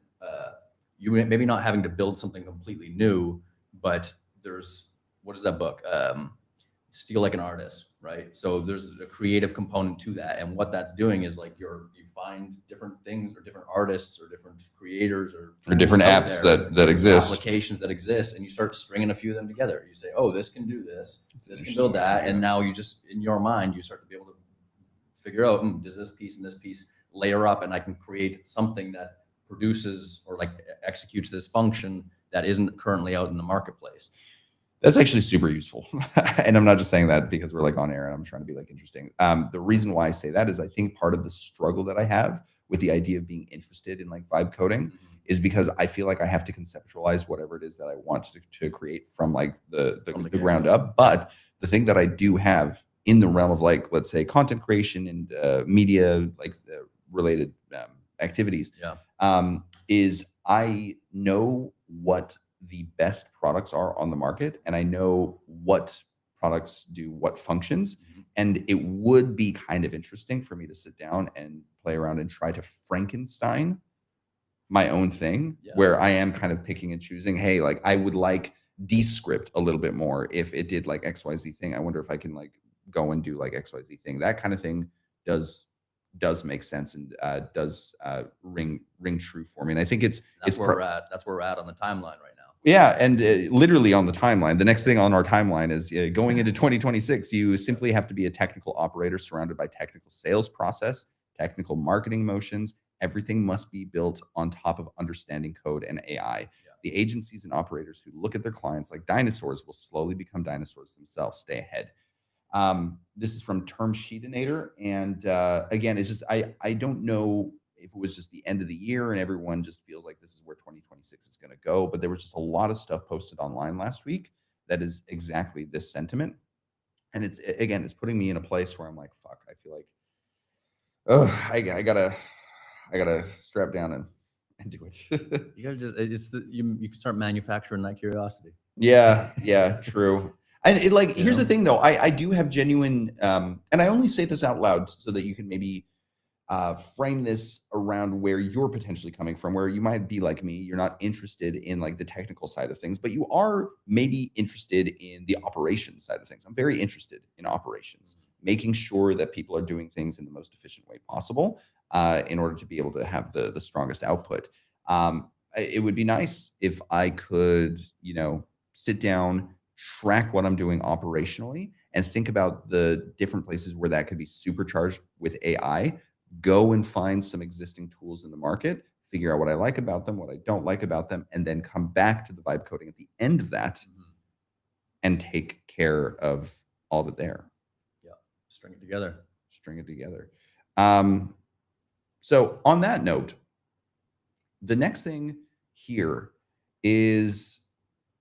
you maybe not having to build something completely new, but there's what is that book? Steal Like an Artist, right? So there's a creative component to that, and what that's doing is like you find different things or different artists or different creators or Different tools out apps there, that exist. applications that exist, and you start stringing a few of them together. You say, oh, this can do this, this can build that, and now you just in your mind you start to be able to figure out, does this piece and this piece layer up, and I can create something that produces or like executes this function that isn't currently out in the marketplace. That's actually super useful. And I'm not just saying that because we're like on air and I'm trying to be like interesting. The reason why I say that is I think part of the struggle that I have with the idea of being interested in like vibe coding is because I feel like I have to conceptualize whatever it is that I want to create from like the ground up. But the thing that I do have in the realm of like, let's say content creation and media, like related activities, is I know what the best products are on the market, and I know what products do what functions. And it would be kind of interesting for me to sit down and play around and try to Frankenstein my own thing, where I am kind of picking and choosing. Hey, like I would like Descript a little bit more if it did like XYZ thing. I wonder if I can like go and do like XYZ thing. That kind of thing does make sense and does ring true for me. And I think it's where we're at. That's where we're at on the timeline right now. Yeah, and literally on the timeline. The next thing on our timeline is going into 2026. You simply have to be a technical operator surrounded by technical sales process, technical marketing motions. Everything must be built on top of understanding code and AI. The agencies and operators who look at their clients like dinosaurs will slowly become dinosaurs themselves. Stay ahead. This is from Term Sheetinator. And again, it's just, I don't know if it was just the end of the year and everyone just feels like this is where 2026 is going to go. But there was just a lot of stuff posted online last week that is exactly this sentiment. And it's, again, it's putting me in a place where I'm like, fuck, I feel like, oh, I gotta strap down and do it. You gotta just, you can start manufacturing that curiosity. Yeah, true. And here's the thing though, I do have genuine, and I only say this out loud so that you can maybe frame this around where you're potentially coming from, where you might be like me, you're not interested in like the technical side of things, but you are maybe interested in the operations side of things. I'm very interested in operations, making sure that people are doing things in the most efficient way possible in order to be able to have the strongest output. It would be nice if I could, sit down, track what I'm doing operationally, and think about the different places where that could be supercharged with AI. Go and find some existing tools in the market, figure out what I like about them, what I don't like about them, and then come back to the vibe coding at the end of that and take care of all of it there. Yeah. String it together. So on that note, the next thing here is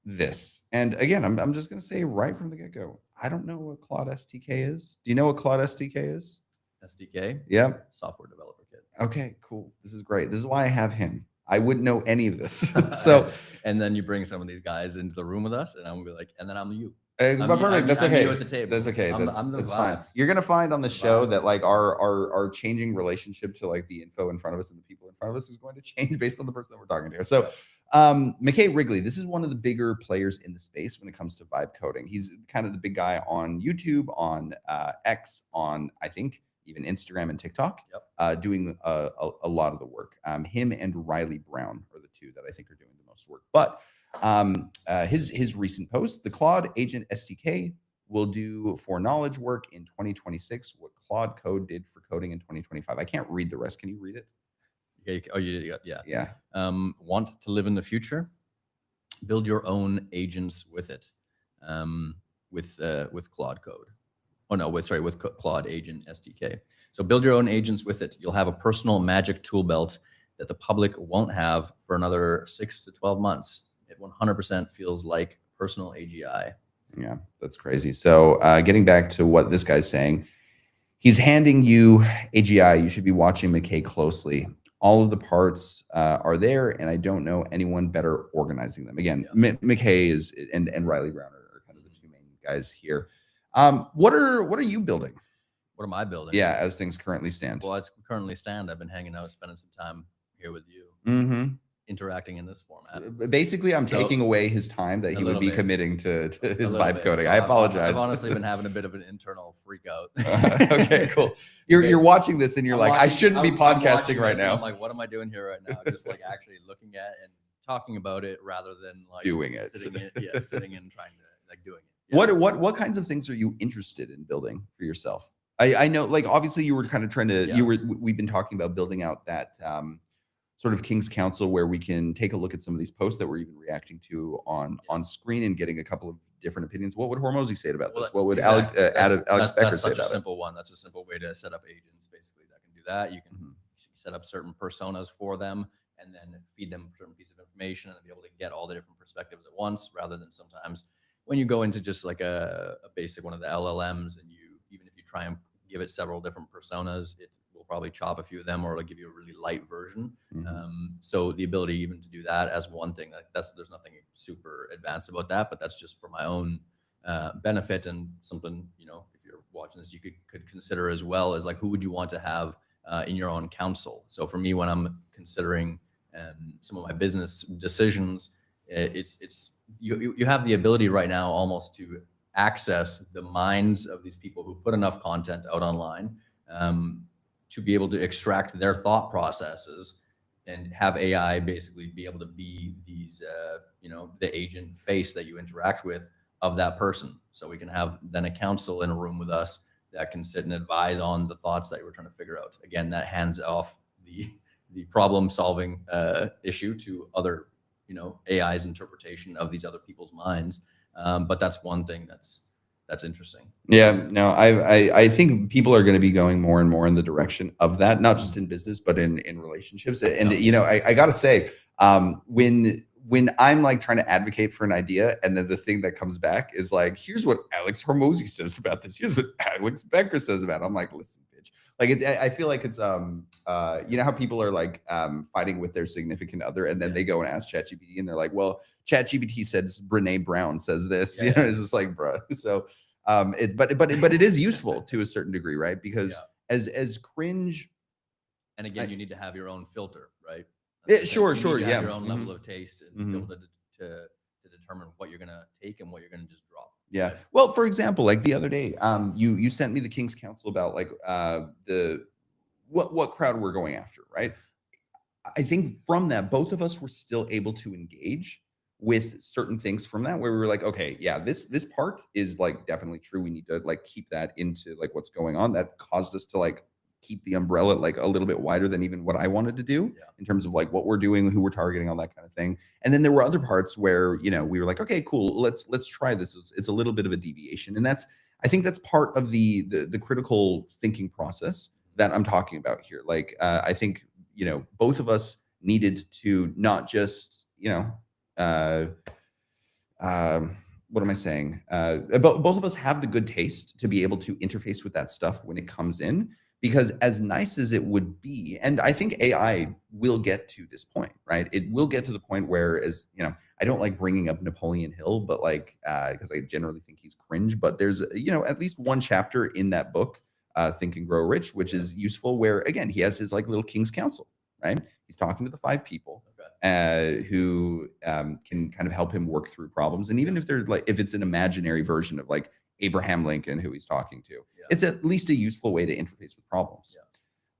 this. And again, I'm just going to say right from the get-go, I don't know what Claude SDK is. Do you know what Claude SDK is? SDK? Yeah. Software developer kit. Okay, cool. This is great. This is why I have him. I wouldn't know any of this. So, and then you bring some of these guys into the room with us, and I'm gonna be like, and then I'm you. Perfect. That's okay. I'm you at the table. That's okay. I'm that's fine. You're gonna find on the show that like our changing relationship to like the info in front of us and the people in front of us is going to change based on the person that we're talking to. So, McKay Wrigley, this is one of the bigger players in the space when it comes to vibe coding. He's kind of the big guy on YouTube, on X, on I think even Instagram and TikTok, doing a lot of the work. Him and Riley Brown are the two that I think are doing the most work. But his recent post, the Claude Agent SDK will do for knowledge work in 2026 what Claude Code did for coding in 2025. I can't read the rest. Can you read it? Yeah. Oh, yeah. Yeah. Want to live in the future? build your own agents with it, with Claude Code. Oh no, with Claude Agent SDK. So build your own agents with it. You'll have a personal magic tool belt that the public won't have for another 6 to 12 months. It 100% feels like personal AGI. Yeah, that's crazy. So getting back to what this guy's saying, he's handing you AGI. You should be watching McKay closely. All of the parts are there, and I don't know anyone better organizing them. Again, Yeah. McKay is and Riley Brown are kind of the two main guys here. What are you building? What am I building? Yeah, as things currently stand. Well, as currently stand, I've been hanging out, spending some time here with you, interacting in this format. Basically, I'm So- taking away his time that A he would little be bit. committing to A his little vibe bit. coding. So I apologize. I've honestly been having a bit of an internal freak out. Okay, cool. You're watching this and you're I'm like, I watching- shouldn't be I'm watching podcasting right this and now. I'm like, what am I doing here right now? Just like actually looking at and talking about it rather than like Doing it. sitting and trying to like doing it. Yeah. What kinds of things are you interested in building for yourself? I know, like, obviously you were kind of trying to, Yeah. we've been talking about building out that sort of King's Council where we can take a look at some of these posts that we're even reacting to on screen and getting a couple of different opinions. What would Hormozy say about Well, this? What would exactly. Alex Becker That's say such a about it? simple one. That's a simple way to set up agents, basically, that can do that. You can Mhm. set up certain personas for them and then feed them a certain piece of information and be able to get all the different perspectives at once, rather than sometimes when you go into just like a basic one of the LLMs and even if you try and give it several different personas, it will probably chop a few of them or it'll give you a really light version. Mhm. So the ability even to do that as one thing, like there's nothing super advanced about that, but that's just for my own benefit and something, if you're watching this, you could consider as well, as like, who would you want to have in your own council? So for me, when I'm considering some of my business decisions, you have the ability right now almost to access the minds of these people who put enough content out online to be able to extract their thought processes and have AI basically be able to be these, the agent face that you interact with of that person. So we can have then a council in a room with us that can sit and advise on the thoughts that we're trying to figure out. Again, that hands off the problem solving issue to other, AI's interpretation of these other people's minds. But that's one thing that's interesting. Yeah, no, I think people are going to be going more and more in the direction of that, not just in business, but in relationships. And, I got to say, when I'm like trying to advocate for an idea and then the thing that comes back is like, here's what Alex Hormozy says about this. Here's what Alex Becker says about it. I'm like, listen, bitch. Like I feel like it's, you know how people are like fighting with their significant other and then they go and ask ChatGPT and they're like, well, ChatGPT says Brene Brown says this, it's just like, bruh. So, but it is useful to a certain degree, right? Because as cringe. And again, you need to have your own filter, right? Yeah, sure, You need to have yeah. your own level of taste and be able to determine what you're going to take and what you're going to just drop. Yeah. Well, for example, like the other day, you sent me the King's Council about like what crowd we're going after, right? I think from that, both of us were still able to engage with certain things from that, where we were like, okay, yeah, this part is like definitely true. We need to like keep that into like what's going on. That caused us to like keep the umbrella like a little bit wider than even what I wanted to do in terms of like what we're doing, who we're targeting, all that kind of thing. And then there were other parts where, we were like, okay, cool, let's try this. It's a little bit of a deviation. And I think that's part of the critical thinking process that I'm talking about here. Like, I think, both of us needed to not just, what am I saying? Both of us have the good taste to be able to interface with that stuff when it comes in. Because as nice as it would be, and I think AI will get to this point, right? It will get to the point where, I don't like bringing up Napoleon Hill, but like, because I generally think he's cringe, but there's, at least one chapter in that book, Think and Grow Rich, which is useful, where again, he has his like little King's Council, right? He's talking to the 5 people who can kind of help him work through problems. And even if they're like, if it's an imaginary version of like Abraham Lincoln, who he's talking to, it's at least a useful way to interface with problems.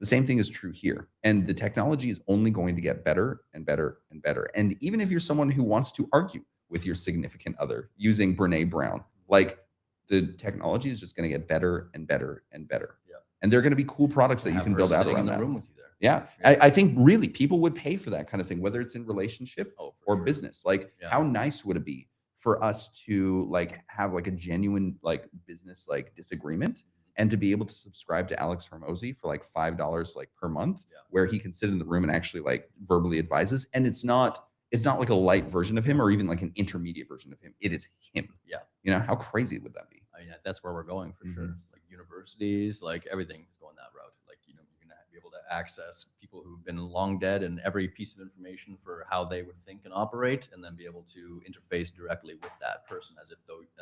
The same thing is true here. And the technology is only going to get better and better and better. And even if you're someone who wants to argue with your significant other using Brene Brown, like the technology is just going to get better and better and better. And they're going to be cool products that you can build out around that. Room with you there. Yeah. Yeah. I think really people would pay for that kind of thing, whether it's in relationship Oh, for or sure. business. Like, Yeah. how nice would it be for us to like have like a genuine like business like disagreement and to be able to subscribe to Alex Hormozy for like $5 like per month, Yeah. where he can sit in the room and actually like verbally advises. And it's not like a light version of him or even like an intermediate version of him. It is him. Yeah. You know, how crazy would that be? I mean, that's where we're going for sure. Mhm. Like universities, like everything is going that route. Like, you know, you're going to be able to access people who've been long dead and every piece of information for how they would think and operate, and then be able to interface directly with that person as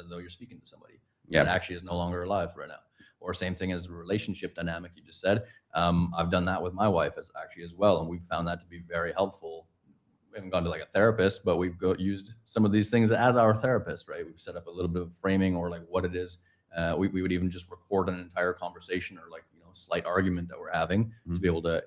though you're speaking to somebody that Yeah. actually is no longer alive right now. Or same thing as the relationship dynamic you just said. I've done that with my wife as well, and we've found that to be very helpful. We haven't gone to like a therapist, but we've used some of these things as our therapist, right? We've set up a little bit of framing or like what it is. We would even just record an entire conversation or like, you know, slight argument that we're having to be able to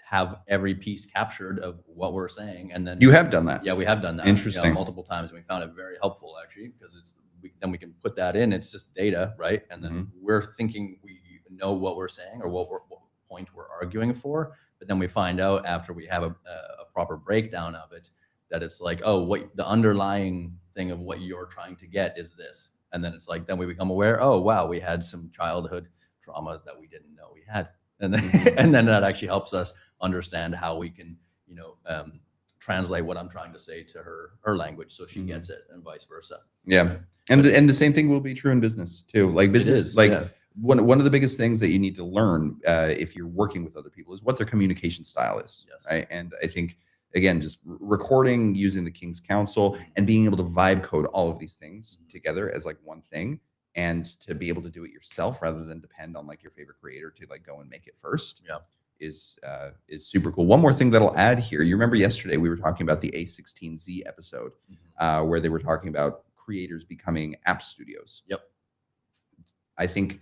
have every piece captured of what we're saying. And then You have done that. yeah, we have done that Interesting. multiple times. And we found it very helpful actually, because then we can put that in. It's just data, right? And then we're thinking we know what we're saying or what point we're arguing for. But then we find out after we have a proper breakdown of it that it's like, oh, what the underlying thing of what you're trying to get is this. And then it's like, then we become aware, oh, wow, we had some childhood traumas that we didn't know we had. And then, and then that actually helps us understand how we can, you know, translate what I'm trying to say to her language so she gets it, and vice versa. Yeah. Right? And the same thing will be true in business too. Like business, is, like yeah. one of the biggest things that you need to learn if you're working with other people is what their communication style is. Yes. Right. And I think again, just recording using the King's Council and being able to vibe code all of these things together as like one thing, and to be able to do it yourself rather than depend on like your favorite creator to like go and make it first. Yeah. Is super cool. One more thing that I'll add here. You remember yesterday we were talking about the A16Z episode where they were talking about creators becoming app studios. Yep. I think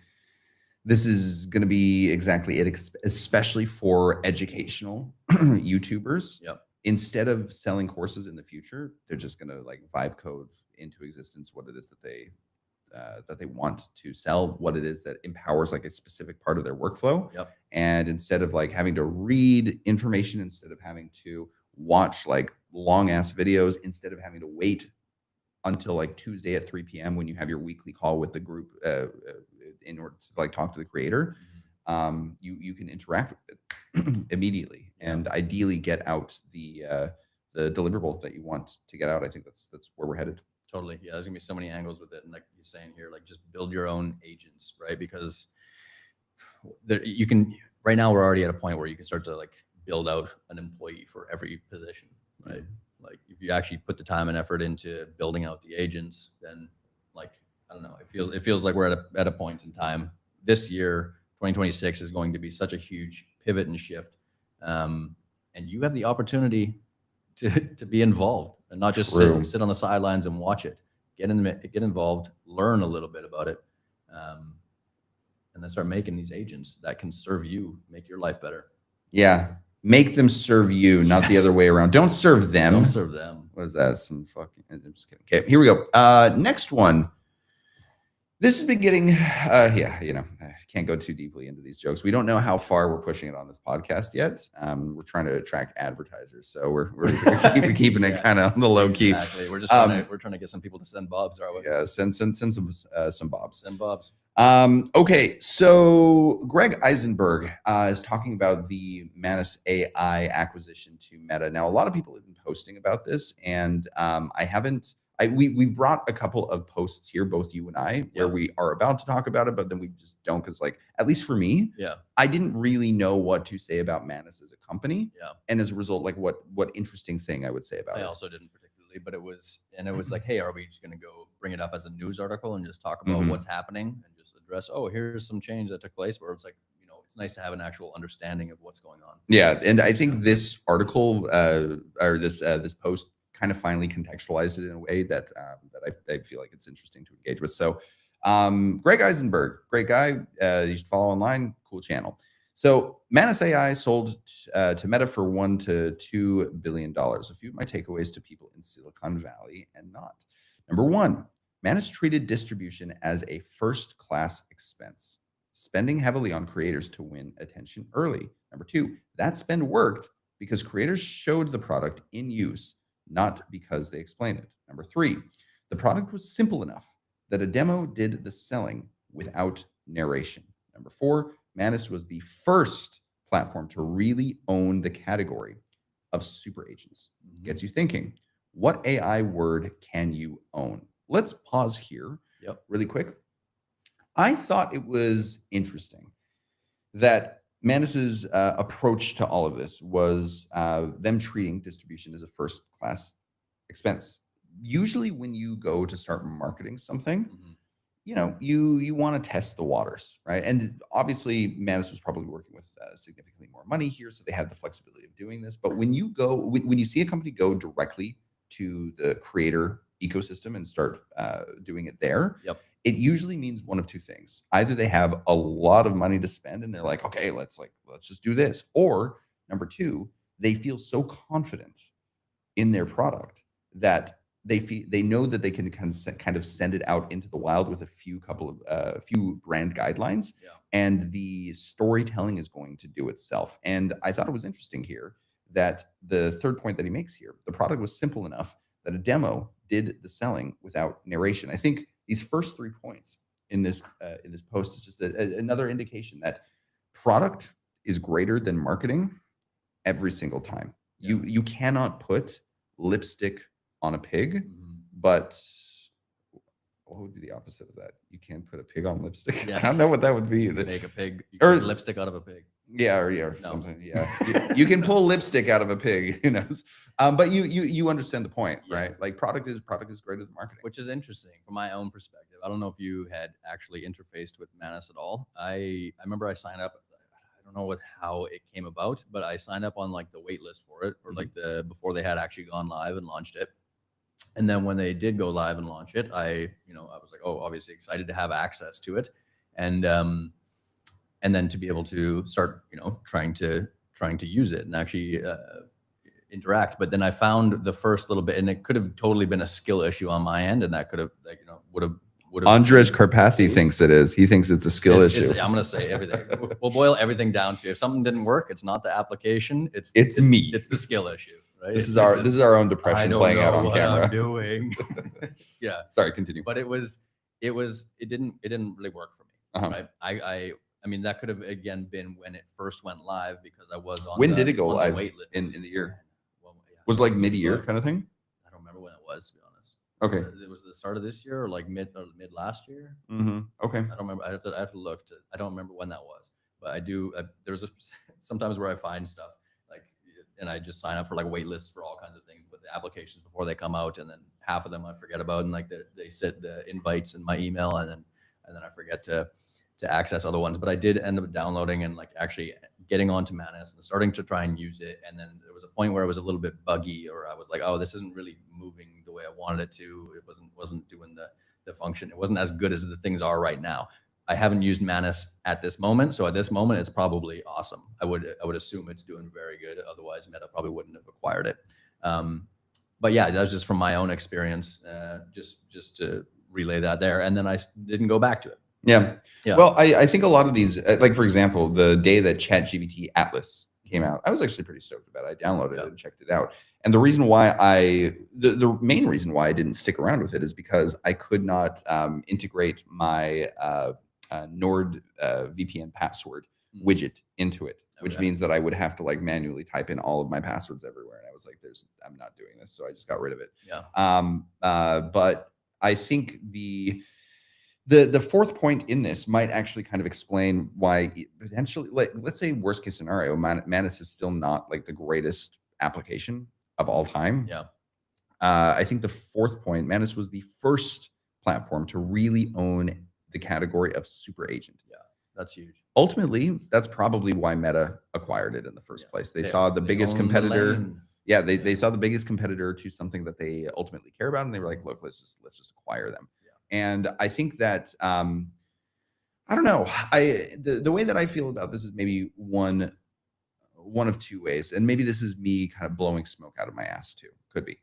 this is going to be exactly it, especially for educational YouTubers. Yep. Instead of selling courses in the future, they're just going to like vibe code into existence what it is that they want to sell, what it is that empowers like a specific part of their workflow. Yep. And instead of like having to read information, instead of having to watch like long ass videos, instead of having to wait until like Tuesday at 3 p.m. when you have your weekly call with the group in order to like talk to the creator, you can interact with it immediately and ideally get out the deliverable that you want to get out. I think that's where we're headed. Totally. Yeah, there's gonna be so many angles with it. And like he's saying here, like just build your own agents, right? Because you can, right now we're already at a point where you can start to like build out an employee for every position, right? Like if you actually put the time and effort into building out the agents, then like, I don't know, it feels like we're at a point in time this year, 2026 is going to be such a huge pivot and shift. And you have the opportunity to be involved and not just sit on the sidelines and watch it. Get involved, learn a little bit about it, and then start making these agents that can serve you, make your life better. Yeah, make them serve you, not the other way around. Don't serve them. Don't serve them. What is that? Some fucking. I'm just kidding. Okay, here we go. Next one. This has been getting, yeah, you know, I can't go too deeply into these jokes. We don't know how far we're pushing it on this podcast yet. We're trying to attract advertisers, so we're keeping it kind of on the low key. Exactly. We're just trying to get some people to send bobs our way. Yeah, send some bobs. Send bobs. Okay, so Greg Eisenberg is talking about the Manus AI acquisition to Meta. Now, a lot of people have been posting about this, and we've brought a couple of posts here, both you and I, where we are about to talk about it, but then we just don't, because like, at least for me, I didn't really know what to say about Manus as a company. Yeah. And as a result, like what interesting thing I would say about it. I also didn't particularly, but it was like, hey, are we just going to go bring it up as a news article and just talk about what's happening and just address, oh, here's some change that took place, where it's like, you know, it's nice to have an actual understanding of what's going on. Yeah. And I think this article or this post kind of finally contextualized it in a way that I feel like it's interesting to engage with. So Greg Eisenberg, great guy. You should follow online, cool channel. So Manus AI sold to Meta for $1 to $2 billion. A few of my takeaways to people in Silicon Valley and not. Number one, Manus treated distribution as a first-class expense. spending heavily on creators to win attention early. Number two, that spend worked because creators showed the product in use, not because they explained it. Number three, the product was simple enough that a demo did the selling without narration. Number four, Manus was the first platform to really own the category of super agents. Gets you thinking, what AI word can you own? Let's pause here Yep. really quick. I thought it was interesting that Manus's approach to all of this was them treating distribution as a first class expense. Usually when you go to start marketing something, Mhm. you want to test the waters, right? And obviously Manus was probably working with significantly more money here, so they had the flexibility of doing this. But when you see a company go directly to the creator ecosystem and start doing it there, Yep. it usually means one of two things. Either they have a lot of money to spend and they're like, okay, let's just do this. Or number two, they feel so confident in their product that they know that they can kind of send it out into the wild with a few brand guidelines, Yeah. and the storytelling is going to do itself. And I thought it was interesting here that the third point that he makes here, the product was simple enough that a demo did the selling without narration. I think these first 3 points in this post is just another indication that product is greater than marketing every single time. Yeah. You cannot put lipstick on a pig, Mhm. but what would be the opposite of that? You can't put a pig on lipstick. I don't Yes. know what that would be. Make a pig, you Or- can make lipstick out of a pig. Yeah, or No. something. Yeah, you can pull lipstick out of a pig. Who knows? But you understand the point, Yeah. right? Like product is greater than marketing. Which is interesting from my own perspective. I don't know if you had actually interfaced with Manus at all. I remember I signed up. I don't know how it came about, but I signed up on like the wait list for it, or like before they had actually gone live and launched it. And then when they did go live and launch it, I was like, oh, obviously excited to have access to it, and then to be able to start, trying to use it and actually interact. But then I found the first little bit, and it could have totally been a skill issue on my end, and that could have, would have. Andres Karpathy thinks it is. He thinks it's a skill issue. I'm going to say everything. We'll boil everything down to, if something didn't work, it's not the application. It's me. It's the skill issue, right? This is our own depression playing out on what camera. I'm doing. Yeah. Sorry, continue. But it didn't really work for me. Uh-huh. Right. I mean, that could have again been when it first went live, because I was on. When did it go on the live wait list. in the year? Well, yeah. Was it like mid-year kind of thing? I don't remember when it was, to be honest. Okay. It was the start of this year, or like mid last year. Okay. I don't remember. I have to look. I don't remember when that was, but I do. There's sometimes where I find stuff like, and I just sign up for like wait lists for all kinds of things, but the applications before they come out, and then half of them I forget about, and like they set the invites in my email, and then I forget to access other ones. But I did end up downloading and like actually getting onto Manus and starting to try and use it. And then there was a point where it was a little bit buggy, or I was like, oh, this isn't really moving the way I wanted it to. It wasn't doing the function. It wasn't as good as the things are right now. I haven't used Manus at this moment, so at this moment it's probably awesome. I would assume it's doing very good. Otherwise, Meta probably wouldn't have acquired it. But yeah, that was just from my own experience, just to relay that there. And then I didn't go back to it. Yeah. Yeah. Well, I think a lot of these, like for example, the day that ChatGPT Atlas came out, I was actually pretty stoked about it. I downloaded it and checked it out. And the reason why the main reason why I didn't stick around with it is because I could not integrate my Nord VPN password widget into it, which means that I would have to like manually type in all of my passwords everywhere. And I was like, I'm not doing this. So I just got rid of it. Yeah. But I think the fourth point in this might actually kind of explain why potentially, like, let's say worst case scenario, Manus is still not like the greatest application of all time. Yeah. I think the fourth point, Manus was the first platform to really own the category of super agent. Yeah, that's huge. Ultimately, that's probably why Meta acquired it in the first place. They saw the biggest competitor. Yeah, they saw the biggest competitor to something that they ultimately care about, and they were like, look, let's just acquire them. And I think that I don't know. The way that I feel about this is maybe one of two ways, and maybe this is me kind of blowing smoke out of my ass too. Could be,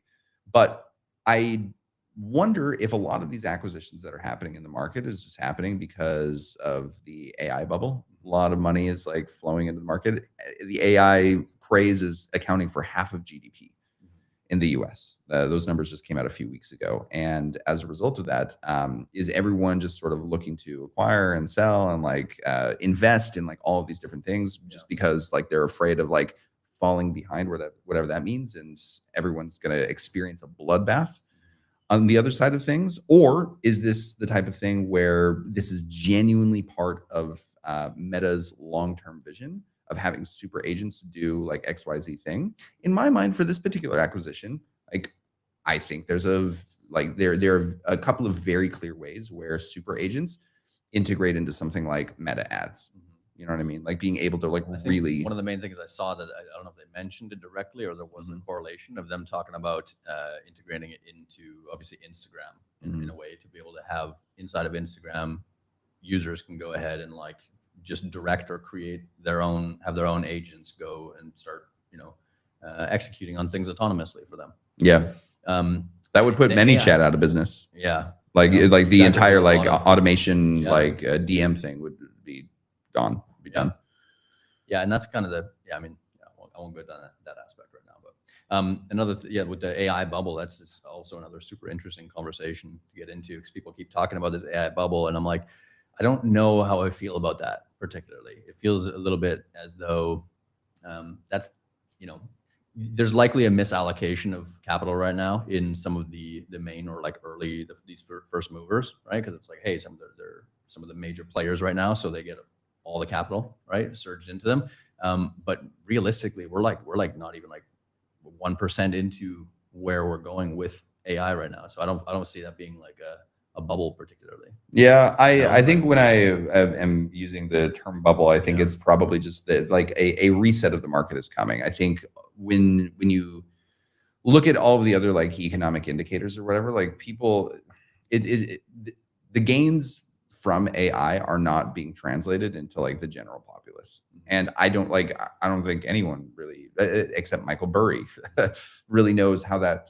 but I wonder if a lot of these acquisitions that are happening in the market is just happening because of the AI bubble. A lot of money is like flowing into the market. The AI craze is accounting for half of GDP in the US. Those numbers just came out a few weeks ago. And as a result of that, is everyone just sort of looking to acquire and sell and like invest in like all of these different things just because like they're afraid of like falling behind whatever that means. And everyone's going to experience a bloodbath on the other side of things? Or is this the type of thing where this is genuinely part of Meta's long-term vision of having super agents do like XYZ thing? In my mind, for this particular acquisition, like I think there are a couple of very clear ways where super agents integrate into something like Meta ads. You know what I mean? Like being able to like I think really. one of the main things I saw that I don't know if they mentioned it directly or there was a correlation of them talking about integrating it into obviously Instagram in a way to be able to have inside of Instagram, users can go ahead and like just direct or create have their own agents go and start, executing on things autonomously for them. Yeah. That would put ManyChat out of business. Yeah. Like You know, like the exactly entire what a like lot of- automation Yeah. like DM thing would be gone, be done. Yeah, and that's kind of I won't go down that aspect right now, but another with the AI bubble, that's just also another super interesting conversation to get into because people keep talking about this AI bubble, and I'm like, I don't know how I feel about that particularly. It feels a little bit as though that's, there's likely a misallocation of capital right now in some of the main or like early these first movers, right? Because it's like, hey, some of the major players right now, so they get all the capital, right, surged into them. But realistically, we're like not even like 1% into where we're going with AI right now. So I don't see that being like a bubble particularly. Yeah, I think when I am using the term bubble, I think it's probably just that like a reset of the market is coming. I think when you look at all of the other like economic indicators or whatever, like people, the gains from AI are not being translated into like the general populace. And I don't think anyone really, except Michael Burry, really knows how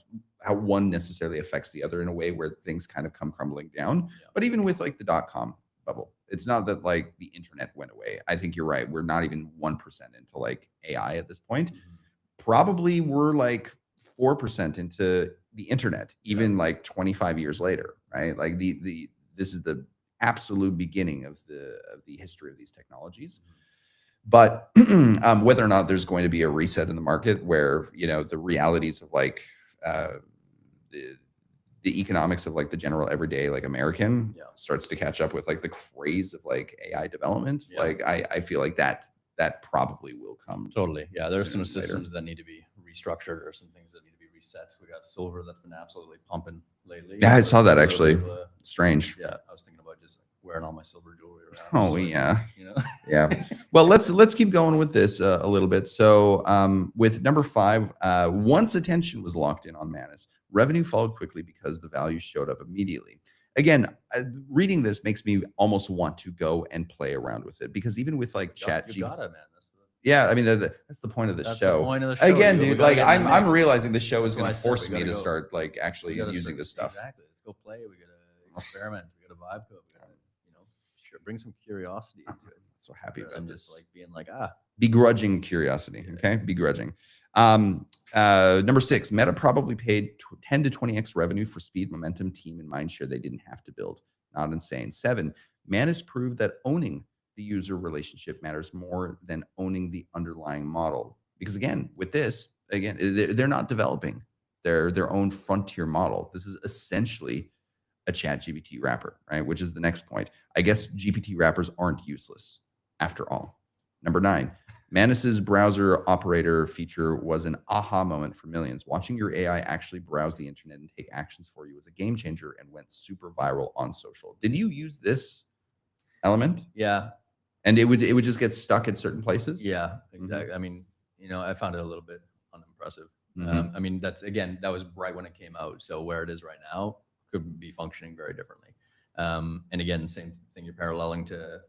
one necessarily affects the other in a way where things kind of come crumbling down. Yeah. But even with like the .com bubble, it's not that like the internet went away. I think you're right. We're not even 1% into like AI at this point. Probably we're like 4% into the internet, even like 25 years later, right? Like this is the absolute beginning of the history of these technologies. But whether or not there's going to be a reset in the market where, the realities of like the economics of like the general everyday like American starts to catch up with like the craze of like AI development. Yeah. Like I feel like that probably will come. Totally. Yeah. There's some systems that need to be restructured or some things that need to be reset. We got silver that's been absolutely pumping lately. Yeah, I saw that actually. Strange. Yeah. I was thinking about just wearing all my silver jewelry around. Oh yeah. Yeah. Well, let's keep going with this a little bit. So with number 5, once attention was locked in on Manus, revenue followed quickly because the value showed up immediately. Again, reading this makes me almost want to go and play around with it because even with like ChatGPT. You gotta, man. Yeah, I mean that's the point of the show. That's the point of the show. Again, dude, like I'm realizing the show is going to force me to start like actually using this stuff. Exactly. Let's go play. We gotta experiment. We gotta vibe code. We gotta, bring some curiosity into it. I'm so happy about this. Just like being like begrudging curiosity. Okay, begrudging. Number 6, Meta probably paid 10 to 20x revenue for speed, momentum, team, and mindshare they didn't have to build. Not insane. 7, Manus proved that owning the user relationship matters more than owning the underlying model. Because again, with this, they're not developing their own frontier model. This is essentially a ChatGPT wrapper, right? Which is the next point. I guess GPT wrappers aren't useless after all. Number 9, Manus's browser operator feature was an aha moment for millions. Watching your AI actually browse the internet and take actions for you was a game changer and went super viral on social. Did you use this element? Yeah. And it would just get stuck at certain places? Yeah, exactly. I mean, I found it a little bit unimpressive. I mean, that was right when it came out. So where it is right now could be functioning very differently. And again, same thing you're paralleling to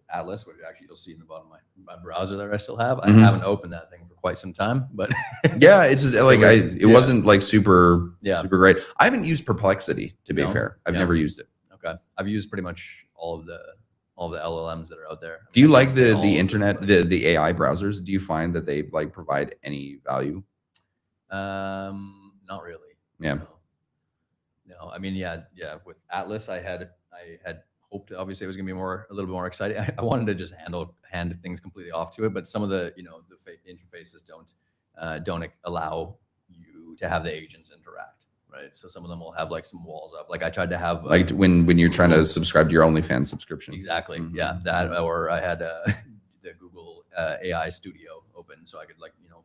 Atlas, which actually you'll see in the bottom of my browser there I still have. I Mhm. haven't opened that thing for quite some time, but Yeah, it's just like it Yeah. wasn't like super Yeah. super great. I haven't used Perplexity, to be No? fair. I've Yeah. never used it. Okay. I've used pretty much all of the LLMs that are out there. Do you I like can't say all of the them, internet, but, the AI browsers? Do you find that they like provide any value? not really. Yeah. No. I mean, yeah. With Atlas, I had hoped obviously it was gonna be a little bit more exciting. I wanted to just hand things completely off to it, but some of the interfaces don't allow you to have the agents interact, right? So some of them will have like some walls up. Like I tried to have Like when you're trying to subscribe to your OnlyFans subscription. exactly, Mhm. yeah, that, or I had the Google AI Studio open so I could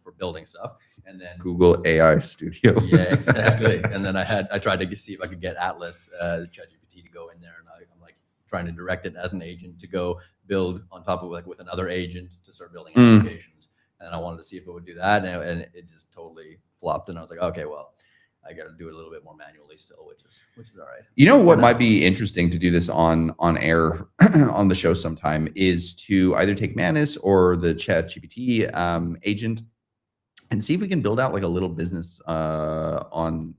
for building stuff, and then Google AI Studio. yeah, exactly. And then I tried to see if I could get Atlas, ChatGPT, to go in there, and I'm like trying to direct it as an agent to go build on top of with another agent to start building applications. And I wanted to see if it would do that, and it just totally flopped. And I was like, okay, well, I got to do it a little bit more manually still, which is all right. You know what might be interesting to do this on air on the show sometime is to either take Manus or the ChatGPT agent and see if we can build out like a little business on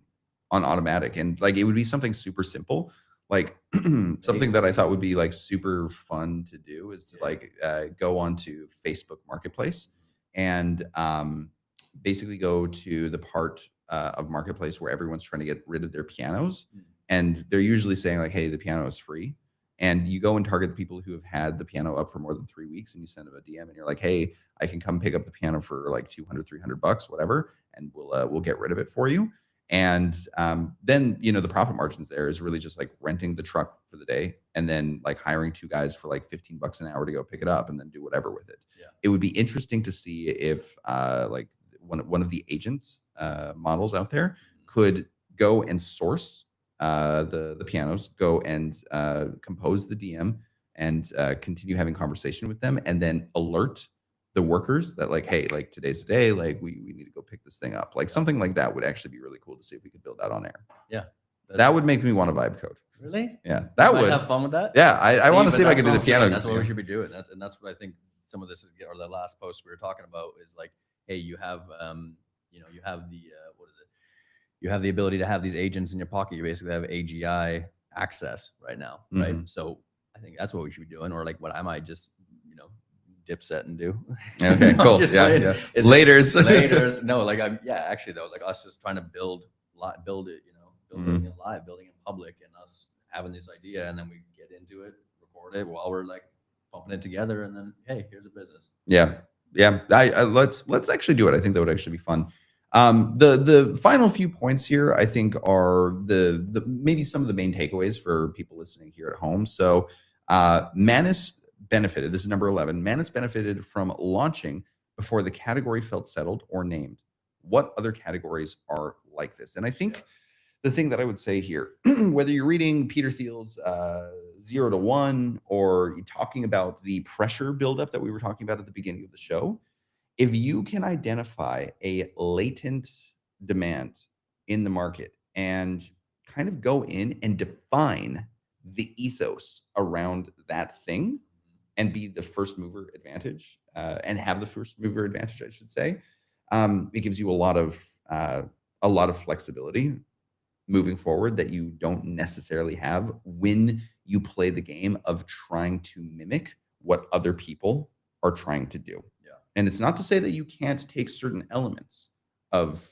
automatic, and like it would be something super simple, like something that I thought would be like super fun to do is to like go onto Facebook Marketplace and basically go to the part of Marketplace where everyone's trying to get rid of their pianos, and they're usually saying like, hey, the piano is free. And you go and target the people who have had the piano up for more than 3 weeks, and you send them a DM and you're like, hey, I can come pick up the piano for like 200, $300, whatever. And we'll get rid of it for you. And then, the profit margins there is really just like renting the truck for the day and then like hiring 2 guys for like $15 an hour to go pick it up and then do whatever with it. Yeah. It would be interesting to see if like one of the agents models out there could go and source the pianos, go and compose the DM and continue having conversation with them, and then alert the workers that like, hey, like today's the day, like we need to go pick this thing up. Like something like that would actually be really cool to see if we could build that on air. Yeah. That would make me want to vibe code. Really? Yeah, that Might would have fun with that. Yeah, I want to see if I that's can do what the I'm saying. piano. That's what we should be doing. That's what I think some of this is, or the last post we were talking about is like, hey, you have you have the what is it? You have the ability to have these agents in your pocket. You basically have AGI access right now, right? So I think that's what we should be doing, or like what I might just dipset and do. Okay, cool. Yeah. Laters. No, like actually though, like us just trying to build it, building it live, building it in public, and us having this idea, and then we get into it, record it while we're like pumping it together, and then hey, here's a business. Yeah. Let's actually do it. I think that would actually be fun. The final few points here, I think, are the maybe some of the main takeaways for people listening here at home. So Manus benefited. This is number 11. Manus benefited from launching before the category felt settled or named. What other categories are like this? And I think the thing that I would say here, whether you're reading Peter Thiel's 0 to 1 or you're talking about the pressure buildup that we were talking about at the beginning of the show, if you can identify a latent demand in the market and kind of go in and define the ethos around that thing and be the first mover advantage and have the first mover advantage, I should say, it gives you a lot of flexibility moving forward that you don't necessarily have when you play the game of trying to mimic what other people are trying to do. Yeah. And it's not to say that you can't take certain elements of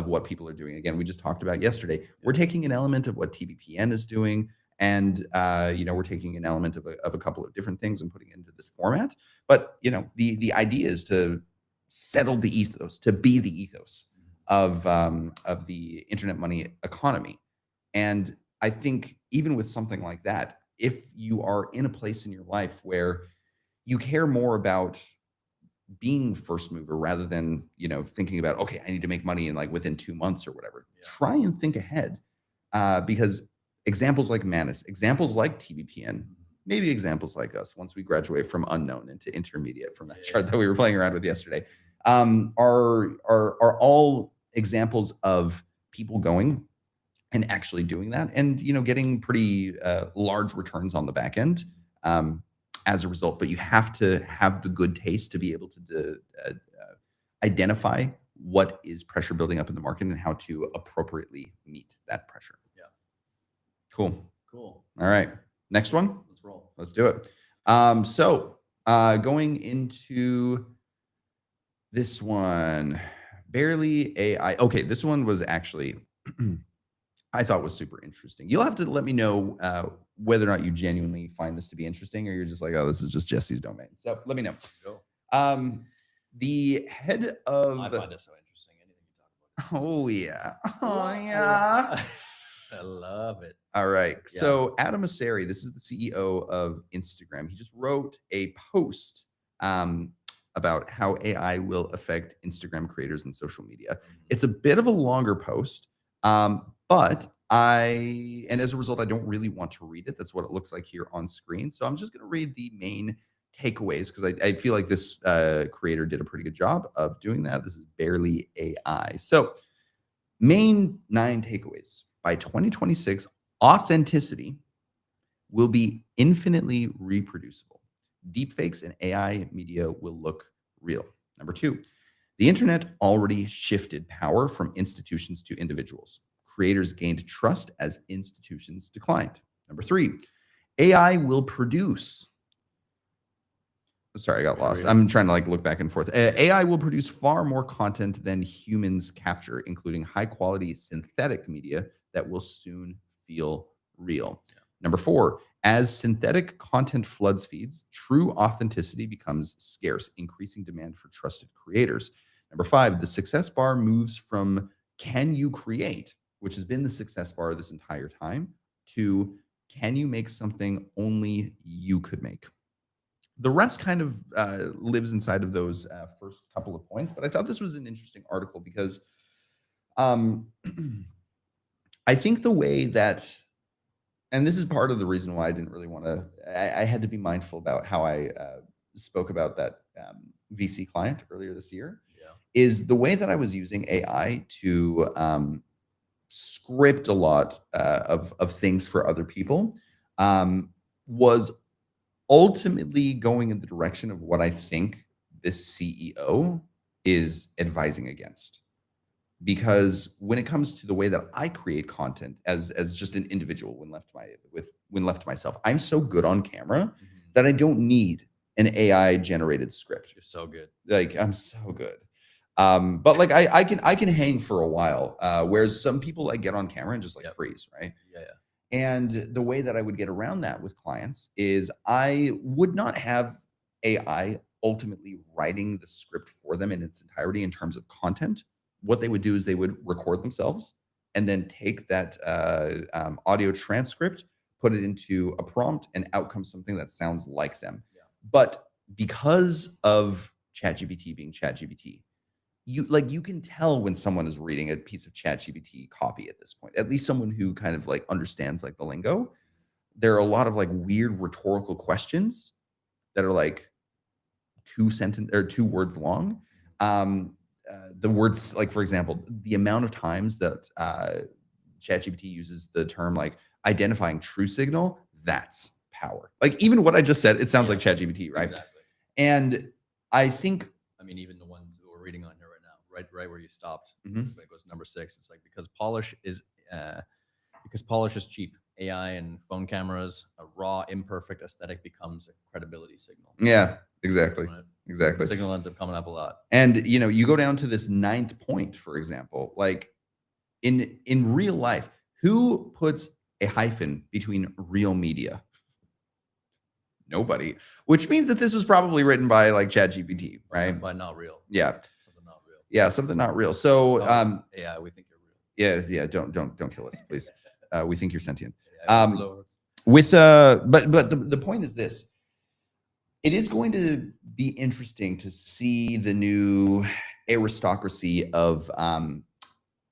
what people are doing. Again, we just talked about yesterday. We're taking an element of what TBPN is doing, and we're taking an element of a couple of different things and putting it into this format. But the idea is to settle the ethos, to be the ethos of the internet money economy. And I think even with something like that, if you are in a place in your life where you care more about being first mover rather than thinking about, okay, I need to make money in like within 2 months or whatever, try and think ahead, because examples like Manus, examples like TBPN, maybe examples like us once we graduate from unknown into intermediate from that chart that we were playing around with yesterday, are all examples of people going and actually doing that, and getting pretty large returns on the back end as a result. But you have to have the good taste to be able to identify what is pressure building up in the market and how to appropriately meet that pressure. Yeah. Cool. Cool. All right. Next one. Let's roll. Let's do it. So going into this one, barely AI. Okay, this one was actually I thought was super interesting. You'll have to let me know whether or not you genuinely find this to be interesting, or you're just like, oh, this is just Jesse's domain. So let me know. Go. The head of I find it so interesting. Anything you talk about. oh yeah, oh I yeah. love- I love it. All right. Yeah. So Adam Mosseri, this is the CEO of Instagram. He just wrote a post about how AI will affect Instagram creators and social media. It's a bit of a longer post, but and as a result, I don't really want to read it. That's what it looks like here on screen. So I'm just going to read the main takeaways because I feel like this creator did a pretty good job of doing that. This is barely AI. So main 9 takeaways. By 2026, authenticity will be infinitely reproducible. Deepfakes and AI media will look real. Number 2, the internet already shifted power from institutions to individuals. Creators gained trust as institutions declined. Number 3, AI will produce. Sorry, I got lost. I'm trying to look back and forth. AI will produce far more content than humans capture, including high quality synthetic media that will soon feel real. Yeah. Number 4, as synthetic content floods feeds, true authenticity becomes scarce, increasing demand for trusted creators. Number 5, the success bar moves from can you create, which has been the success bar this entire time, to can you make something only you could make. The rest kind of lives inside of those first couple of points, but I thought this was an interesting article because I think the way that, and this is part of the reason why I didn't really want to, I had to be mindful about how I spoke about that VC client earlier this year, is the way that I was using AI to script a lot of things for other people was ultimately going in the direction of what I think this CEO is advising against. Because when it comes to the way that I create content as just an individual when left to myself, I'm so good on camera that I don't need an AI generated script. You're so good. I'm so good. But I can hang for a while. Whereas some people get on camera and just freeze, right? Yeah. And the way that I would get around that with clients is I would not have AI ultimately writing the script for them in its entirety in terms of content. What they would do is they would record themselves and then take that audio transcript, put it into a prompt, and out comes something that sounds like them. Yeah. But because of ChatGPT being ChatGPT, you can tell when someone is reading a piece of ChatGPT copy at this point. At least someone who kind of understands the lingo. There are a lot of weird rhetorical questions that are 2 words long. The words, for example, the amount of times that ChatGPT uses the term identifying true signal, that's power. Even what I just said, it sounds like ChatGPT, right? Exactly. And I think, even the ones that we're reading on here right now, right where you stopped, Mhm. when it goes to number 6, it's because polish is cheap. AI and phone cameras, a raw, imperfect aesthetic becomes a credibility signal. yeah, exactly. Right? Exactly. Signal ends up coming up a lot. And you go down to this 9th point, for example, in real life, who puts a hyphen between real media? Nobody. Which means that this was probably written by ChatGPT, right? But not real. Yeah. Something not real. Yeah, something not real. So AI, we think you're real. yeah, don't kill us, please. We think you're sentient. AI With but the point is this. It is going to be interesting to see the new aristocracy of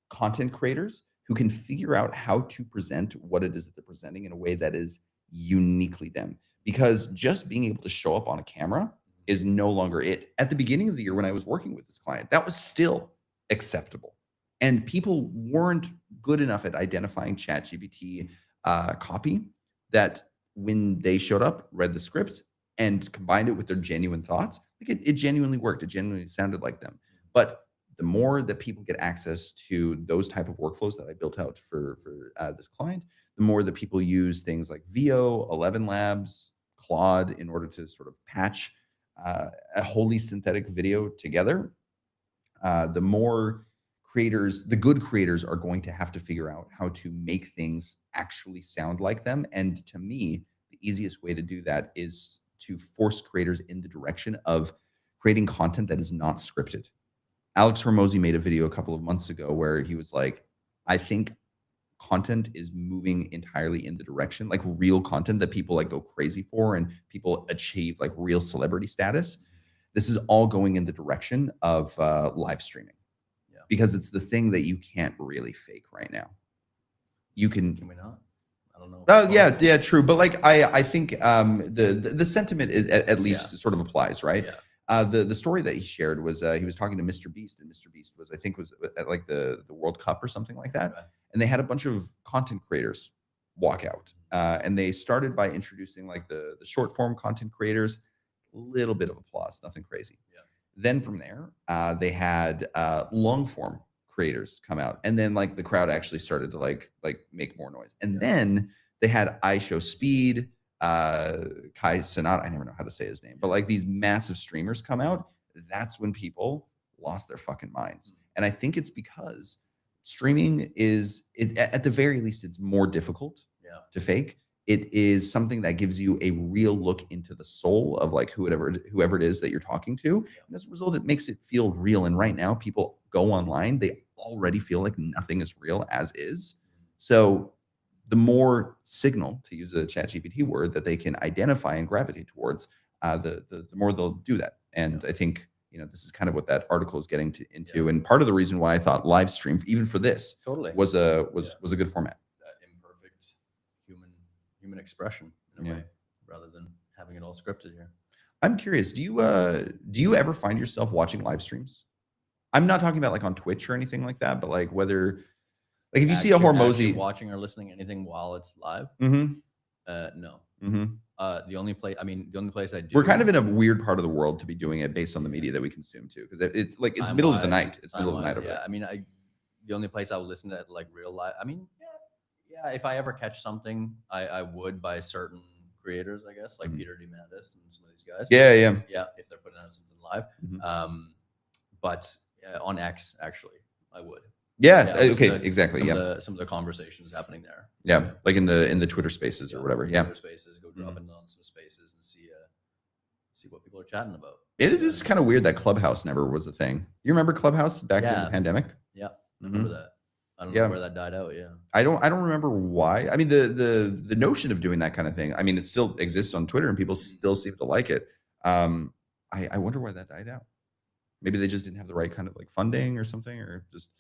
content creators who can figure out how to present what it is that they're presenting in a way that is uniquely them. Because just being able to show up on a camera is no longer it. At the beginning of the year when I was working with this client, that was still acceptable. And people weren't good enough at identifying ChatGPT copy that when they showed up, read the scripts, and combined it with their genuine thoughts, like it genuinely worked. It genuinely sounded like them. But the more that people get access to those type of workflows that I built out for this client, the more that people use things like VO, 11 Labs, Claude in order to sort of patch a wholly synthetic video together, the more creators, the good creators, are going to have to figure out how to make things actually sound like them. And to me, the easiest way to do that is to force creators in the direction of creating content that is not scripted. Alex Hormozy made a video a couple of months ago where he was like, I think content is moving entirely in the direction, like real content that people like go crazy for and people achieve like real celebrity status. This is all going in the direction of live streaming. Yeah. Because it's the thing that you can't really fake right now. You can we not? I don't know. Oh yeah, true. But like I think the sentiment is, at least sort of applies, right? Yeah. The story that he shared was he was talking to Mr. Beast, and Mr. Beast was, I think, was at like the World Cup or something like that, Right. and they had a bunch of content creators walk out, and they started by introducing like the short form content creators, little bit of applause, nothing crazy. Yeah. Then from there, they had long form creators come out, and then like the crowd actually started to like make more noise, and then they had IShowSpeed, Kai Cenat, I never know how to say his name, but like these massive streamers come out. That's when people lost their fucking minds. And I think it's because streaming is, at the very least, it's more difficult to fake. It is something that gives you a real look into the soul of like whoever it is that you're talking to. And as a result, it makes it feel real. And right now, people go online, they already feel like nothing is real as is. So the more signal, to use a ChatGPT word, that they can identify and gravitate towards, the more they'll do that. And I think, this is kind of what that article is getting into. And part of the reason why I thought live stream, even for this, was a good format. That imperfect human expression in a way, rather than having it all scripted here. I'm curious, do you ever find yourself watching live streams? I'm not talking about like on Twitch or anything like that, but like whether, like if you see a Hormozy watching or listening to anything while it's live, no. The only place I do. We're kind of in a weird part of the world to be doing it based on the media that we consume too, because it's like it's middle of the night. It's middle of the night over there. I mean, the only place I would listen to like real live. I mean, yeah. If I ever catch something, I would, by certain creators, I guess, like Peter DeMandis and some of these guys. Yeah. If they're putting out something live. But on X, actually, I would. Yeah. Okay. Exactly. Some of the conversations happening there. Yeah. Like in the Twitter Spaces or whatever. Yeah. Twitter Spaces. Go drop in on some spaces and see what people are chatting about. It is kind of weird that Clubhouse never was a thing. You remember Clubhouse back in the pandemic? Yeah. I remember that. I don't know where that died out. Yeah. I don't remember why. I mean, the notion of doing that kind of thing, I mean, it still exists on Twitter and people still seem to like it. I wonder why that died out. Maybe they just didn't have the right kind of like funding or something, or just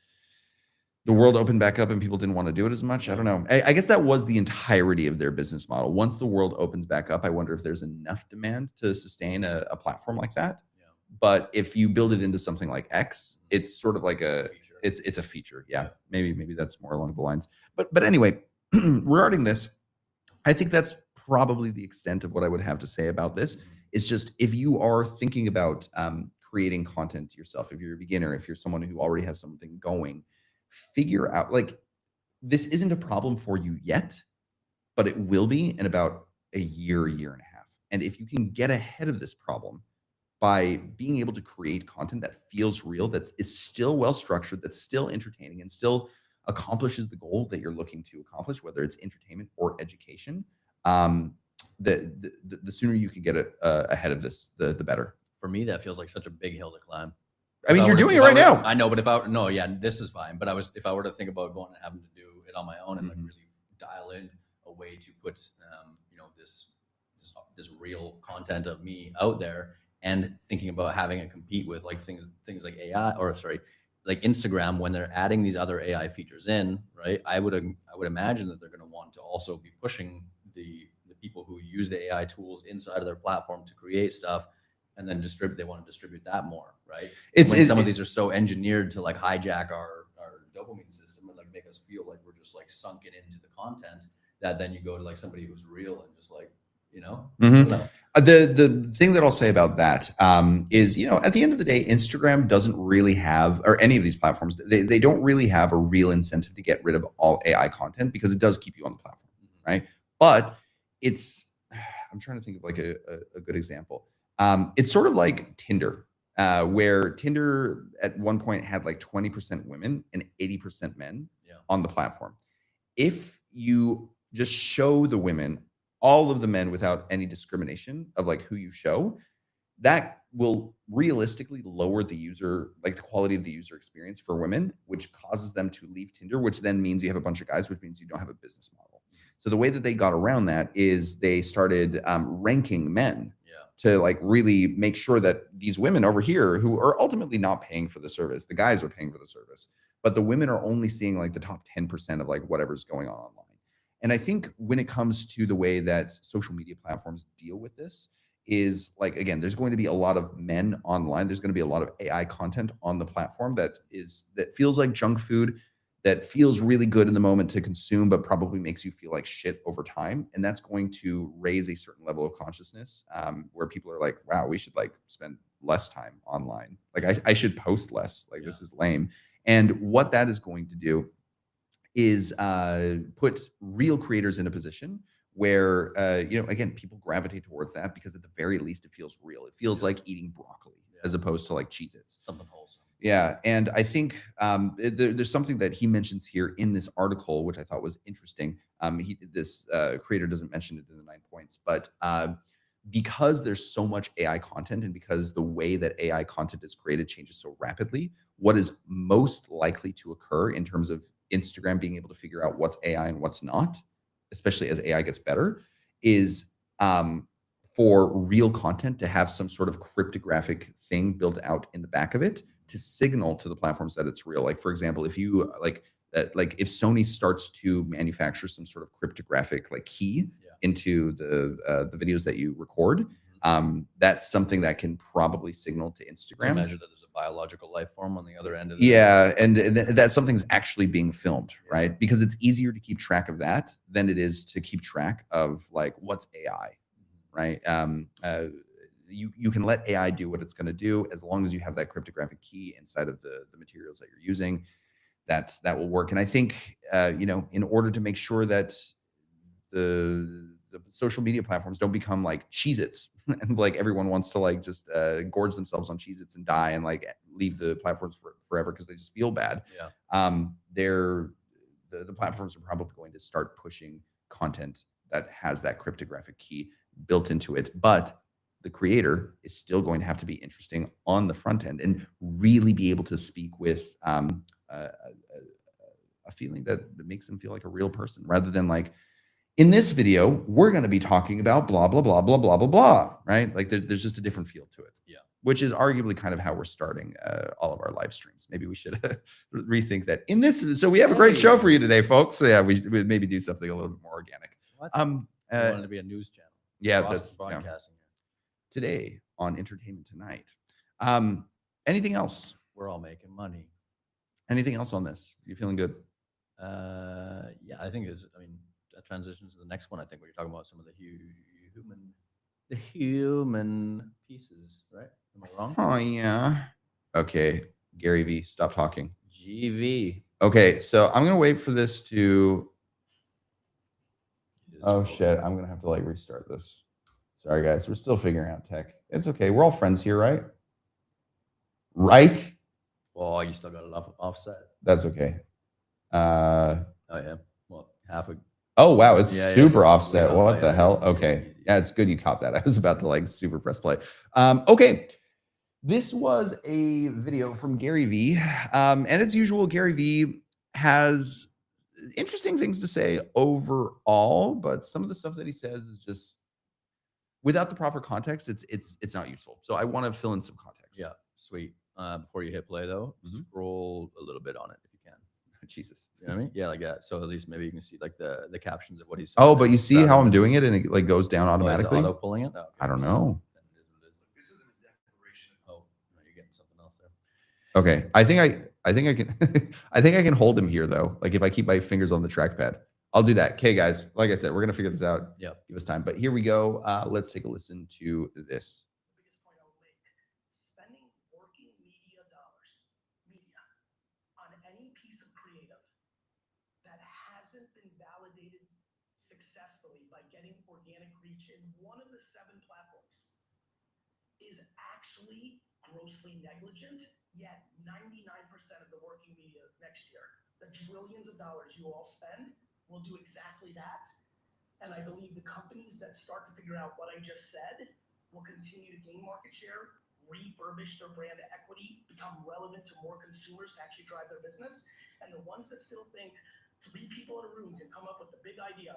the world opened back up and people didn't want to do it as much. I don't know. I guess that was the entirety of their business model. Once the world opens back up, I wonder if there's enough demand to sustain a platform like that. Yeah. But if you build it into something like X, it's sort of like it's a feature. Yeah. Maybe that's more along the lines. But anyway, regarding this, I think that's probably the extent of what I would have to say about this. It's just, if you are thinking about creating content yourself, if you're a beginner, if you're someone who already has something going, figure out, like, this isn't a problem for you yet, but it will be in about a year and a half. And if you can get ahead of this problem by being able to create content that feels real, that is still well structured, that's still entertaining, and still accomplishes the goal that you're looking to accomplish, whether it's entertainment or education, the sooner you can get it ahead of this, the better. For me, that feels like such a big hill to climb. I mean, you're doing it right now. I know, but this is fine. But if I were to think about going and having to do it on my own and like really dial in a way to put, this real content of me out there, and thinking about having it compete with like things like AI, like Instagram, when they're adding these other AI features in, right? I would imagine that they're going to want to also be pushing the people who use the AI tools inside of their platform to create stuff. And then they want to distribute that more, right? Some of these are so engineered to like hijack our dopamine system and like make us feel like we're just like sunken into the content, that then you go to like somebody who's real and just like, you know, I don't know. The thing that I'll say about that is, you know, at the end of the day, Instagram doesn't really have, or any of these platforms, they don't really have a real incentive to get rid of all AI content because it does keep you on the platform, right? But it's, I'm trying to think of like a good example. It's sort of like Tinder, where Tinder at one point had like 20% women and 80% men on the platform. If you just show the women all of the men without any discrimination of like who you show, that will realistically lower the user, like the quality of the user experience for women, which causes them to leave Tinder, which then means you have a bunch of guys, which means you don't have a business model. So the way that they got around that is they started ranking men to like really make sure that these women over here who are ultimately not paying for the service, the guys are paying for the service, but the women are only seeing like the top 10% of like whatever's going on online. And I think when it comes to the way that social media platforms deal with this is like, again, there's going to be a lot of men online. There's going to be a lot of AI content on the platform that feels like junk food, that feels really good in the moment to consume, but probably makes you feel like shit over time. And that's going to raise a certain level of consciousness where people are like, wow, we should like spend less time online. Like I should post less. Like this is lame. And what that is going to do is put real creators in a position where, you know, again, people gravitate towards that because at the very least, it feels real. It feels like eating broccoli as opposed to like Cheez-Its. Something wholesome. Yeah. And I think there's something that he mentions here in this article, which I thought was interesting. This creator doesn't mention it in the 9 points, but because there's so much AI content and because the way that AI content is created changes so rapidly, what is most likely to occur in terms of Instagram being able to figure out what's AI and what's not, especially as AI gets better, is for real content to have some sort of cryptographic thing built out in the back of it to signal to the platforms that it's real. Like, for example, if you like if Sony starts to manufacture some sort of cryptographic like key into the videos that you record, that's something that can probably signal to Instagram. To measure that there's a biological life form on the other end of it. Yeah, and that something's actually being filmed, right? Because it's easier to keep track of that than it is to keep track of like what's AI, right? You can let AI do what it's going to do as long as you have that cryptographic key inside of the materials that you're using. That will work. And I think you know, in order to make sure that the social media platforms don't become like Cheez-Its and like everyone wants to like just gorge themselves on Cheez-Its and die and like leave the platforms forever because they just feel bad. The platforms are probably going to start pushing content that has that cryptographic key built into it, but the creator is still going to have to be interesting on the front end and really be able to speak with a feeling that makes them feel like a real person rather than like, in this video, we're going to be talking about blah, blah, blah, blah, blah, blah, blah, right? Like there's just a different feel to it. Yeah. Which is arguably kind of how we're starting all of our live streams. Maybe we should rethink that in this. So we have a great show for you today, folks. So yeah, we maybe do something a little bit more organic. What? Wanted to be a news channel. Yeah. That's broadcasting. Today on Entertainment Tonight. Anything else? We're all making money. Anything else on this? You feeling good? Yeah, I think it's, I mean, that transitions to the next one. I think where you're talking about some of the human pieces, right? Am I wrong? Oh yeah. Okay, Gary V, stop talking. GV. Okay, so I'm gonna wait for this to. Oh shit! I'm gonna have to like restart this. Sorry guys, we're still figuring out tech. It's okay. We're all friends here, right? Right? Well, you still got it offset. That's okay. Oh yeah. Well, half a. Oh wow, it's super offset. What the hell? Yeah. Okay, yeah, it's good you caught that. I was about to like super press play. Okay, this was a video from Gary V. And as usual, Gary V has interesting things to say overall, but some of the stuff that he says is just without the proper context. It's not useful. So I want to fill in some context. Yeah, sweet. Before you hit play though, scroll a little bit on it if you can. Jesus. You know what I mean? Yeah, like that. So at least maybe you can see like the captions of what he's saying. Oh, but you see how I'm doing it and it like goes down automatically? Auto pulling it? Oh, okay. I don't know. This isn't a declaration. Oh, no, you're getting something else there. Okay. I think I think I can I think I can hold him here though. Like if I keep my fingers on the trackpad. I'll do that. Okay, guys. Like I said, we're gonna figure this out. Yep. Give us time. But here we go. Let's take a listen to this. Biggest point I'll make, spending working media dollars, media, on any piece of creative that hasn't been validated successfully by getting organic reach in one of the 7 platforms is actually grossly negligent, yet 99% of the working media next year, the trillions of dollars you all spend, will do exactly that. And I believe the companies that start to figure out what I just said will continue to gain market share, refurbish their brand equity, become relevant to more consumers to actually drive their business. And the ones that still think 3 people in a room can come up with the big idea,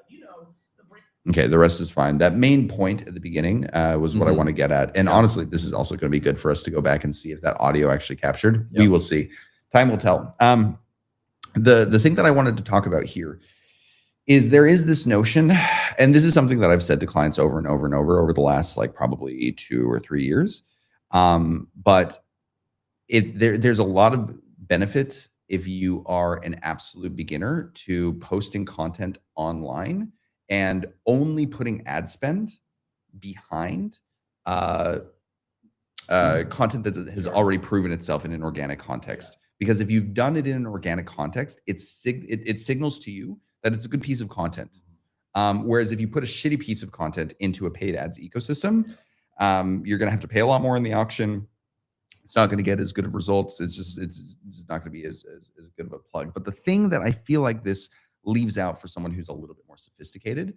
Okay, the rest is fine. That main point at the beginning was what I want to get at. And honestly, this is also going to be good for us to go back and see if that audio actually captured. We will see. Time will tell. The thing that I wanted to talk about here is there is this notion, and this is something that I've said to clients over and over and over the last like probably 2 or 3 years. But there's a lot of benefit if you are an absolute beginner to posting content online and only putting ad spend behind content that has already proven itself in an organic context. Because if you've done it in an organic context, it signals to you that it's a good piece of content. Whereas if you put a shitty piece of content into a paid ads ecosystem, you're going to have to pay a lot more in the auction. It's not going to get as good of results. It's just not going to be as good of a plug. But the thing that I feel like this leaves out for someone who's a little bit more sophisticated,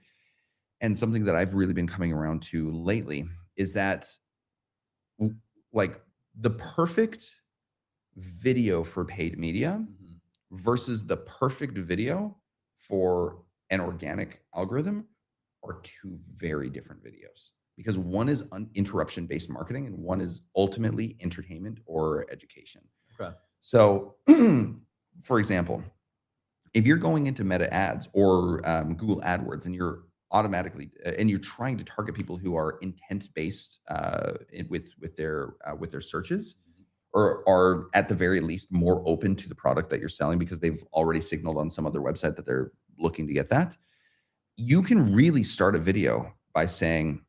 and something that I've really been coming around to lately, is that like the perfect video for paid media versus the perfect video for an organic algorithm are 2 very different videos, because one is interruption-based marketing and one is ultimately entertainment or education. Okay. So, for example, if you're going into Meta ads or Google AdWords and you're automatically and you're trying to target people who are intent-based with their searches, or are at the very least more open to the product that you're selling because they've already signaled on some other website that they're looking to get that, you can really start a video by saying,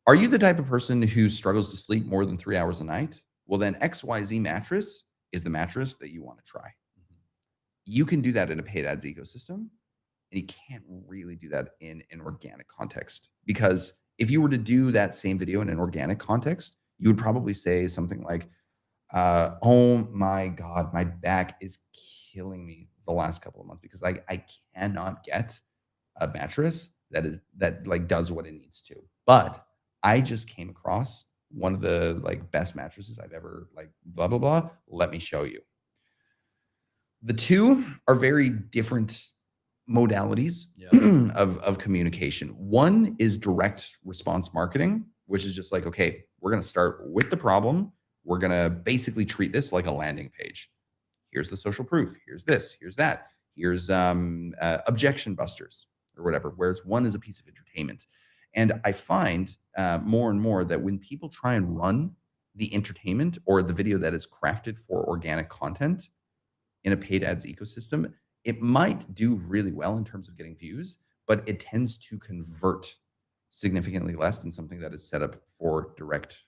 are you the type of person who struggles to sleep more than 3 hours a night? Well, then XYZ mattress is the mattress that you want to try. You can do that in a paid ads ecosystem, and you can't really do that in an organic context. Because if you were to do that same video in an organic context, you would probably say something like, oh my God, my back is killing me the last couple of months because I cannot get a mattress that like does what it needs to. But I just came across one of the like best mattresses I've ever like blah, blah, blah. Let me show you. The 2 are very different modalities of communication. One is direct response marketing, which is just like, okay, we're going to start with the problem. We're going to basically treat this like a landing page. Here's the social proof. Here's this. Here's that. Here's objection busters or whatever. Whereas one is a piece of entertainment. And I find more and more that when people try and run the entertainment or the video that is crafted for organic content in a paid ads ecosystem, it might do really well in terms of getting views, but it tends to convert significantly less than something that is set up for direct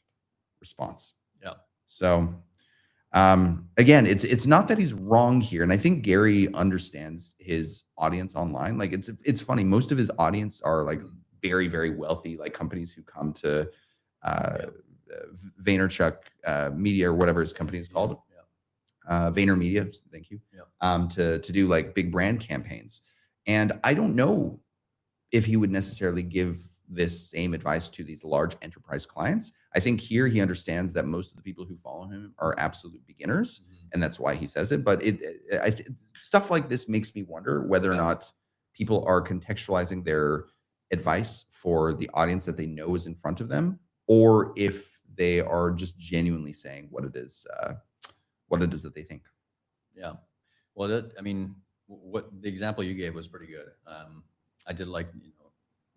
response. Yeah. So again, it's not that he's wrong here. And I think Gary understands his audience online. Like it's funny. Most of his audience are like very, very wealthy, like companies who come to Vaynerchuk Media or whatever his company is called. Vayner Media, thank you. To do like big brand campaigns. And I don't know if he would necessarily give this same advice to these large enterprise clients. I think here he understands that most of the people who follow him are absolute beginners, and that's why he says it. But stuff like this makes me wonder whether or not people are contextualizing their advice for the audience that they know is in front of them, or if they are just genuinely saying what it is that they think. Yeah. Well, I mean, what the example you gave was pretty good. I did like,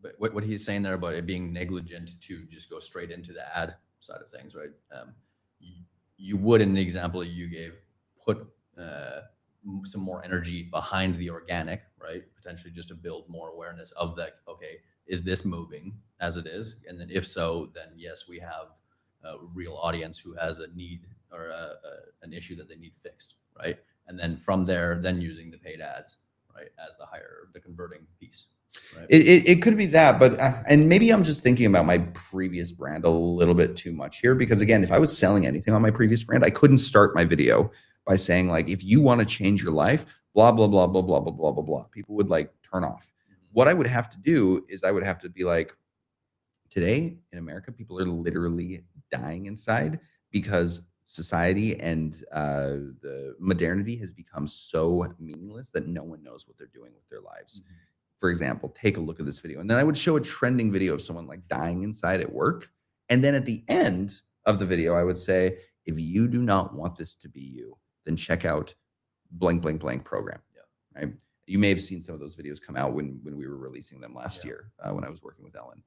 but what he's saying there about it being negligent to just go straight into the ad side of things, right? You would, in the example you gave, put some more energy behind the organic, right? Potentially just to build more awareness of that. Okay, is this moving as it is? And then if so, then yes, we have a real audience who has a need or an issue that they need fixed, right? And then from there, then using the paid ads, right, as the converting piece. Right. It could be that, but and maybe I'm just thinking about my previous brand a little bit too much here, because again, if I was selling anything on my previous brand, I couldn't start my video by saying like, if you want to change your life, blah blah blah blah blah blah blah blah blah. People would like turn off. What I would have to do is I would have to be like, today in America, people are literally dying inside because society and the modernity has become so meaningless that no one knows what they're doing with their lives. For example, take a look at this video. And then I would show a trending video of someone like dying inside at work. And then at the end of the video, I would say, if you do not want this to be you, then check out blank, blank, blank program. Yeah. Right. You may have seen some of those videos come out when we were releasing them last year when I was working with Ellen.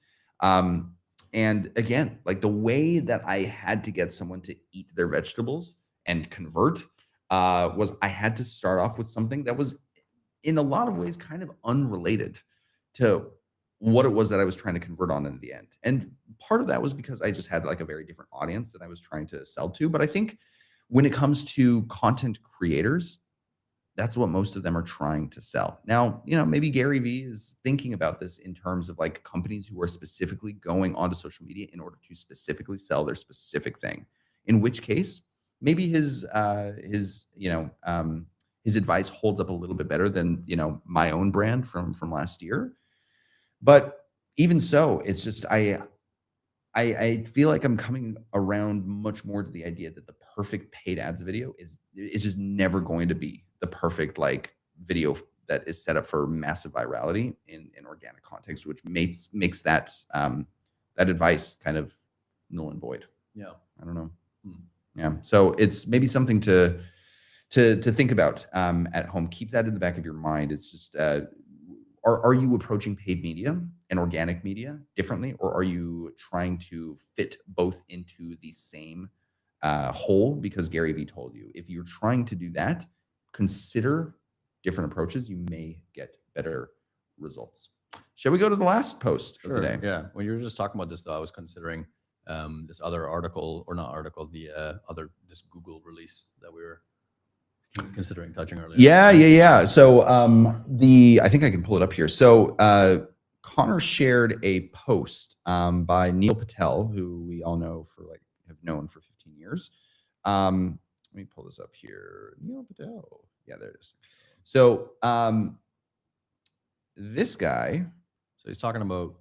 And again, like the way that I had to get someone to eat their vegetables and convert was I had to start off with something that was in a lot of ways kind of unrelated to what it was that I was trying to convert on in the end. And part of that was because I just had like a very different audience that I was trying to sell to. But I think when it comes to content creators, that's what most of them are trying to sell. Now, maybe Gary Vee is thinking about this in terms of like companies who are specifically going onto social media in order to specifically sell their specific thing, in which case maybe his advice holds up a little bit better than, my own brand from last year. But even so, it's just, I feel like I'm coming around much more to the idea that the perfect paid ads video is just never going to be the perfect like video that is set up for massive virality in organic context, which makes that advice kind of null and void. Yeah. I don't know. Yeah. So it's maybe something to think about at home. Keep that in the back of your mind. It's just, are you approaching paid media and organic media differently, or are you trying to fit both into the same whole? Because Gary Vee told you, if you're trying to do that, consider different approaches. You may get better results. Shall we go to the last post of the day? Yeah. When you were just talking about this, though, I was considering this other article, or not article, the other this Google release that we were considering touching earlier. Yeah. So I think I can pull it up here. So Connor shared a post by Neil Patel, who we all know have known for 15 years. Let me pull this up here. Neil Patel. Yeah, there it is. So this guy. So he's talking about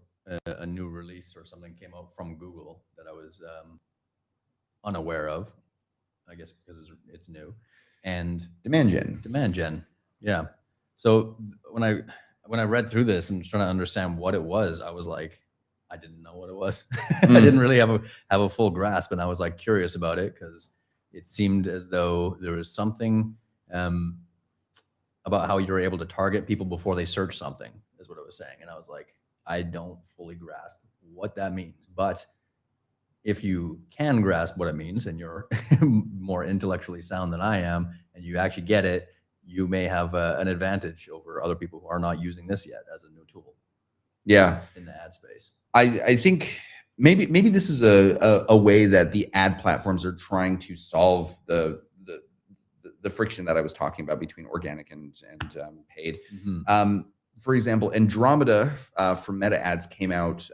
a new release or something came out from Google that I was unaware of, I guess because it's new. And Demand Gen. Yeah. So when I read through this and trying to understand what it was, I was like, I didn't know what it was. I didn't really have a full grasp, and I was like curious about it because it seemed as though there was something about how you're able to target people before they search something, is what it was saying. And I was like, I don't fully grasp what that means. But if you can grasp what it means and you're more intellectually sound than I am, and you actually get it, you may have an advantage over other people who are not using this yet as a new tool. Yeah. In the ad space. I think maybe this is a way that the ad platforms are trying to solve the friction that I was talking about between organic and paid. Mm-hmm. For example, Andromeda from Meta Ads came out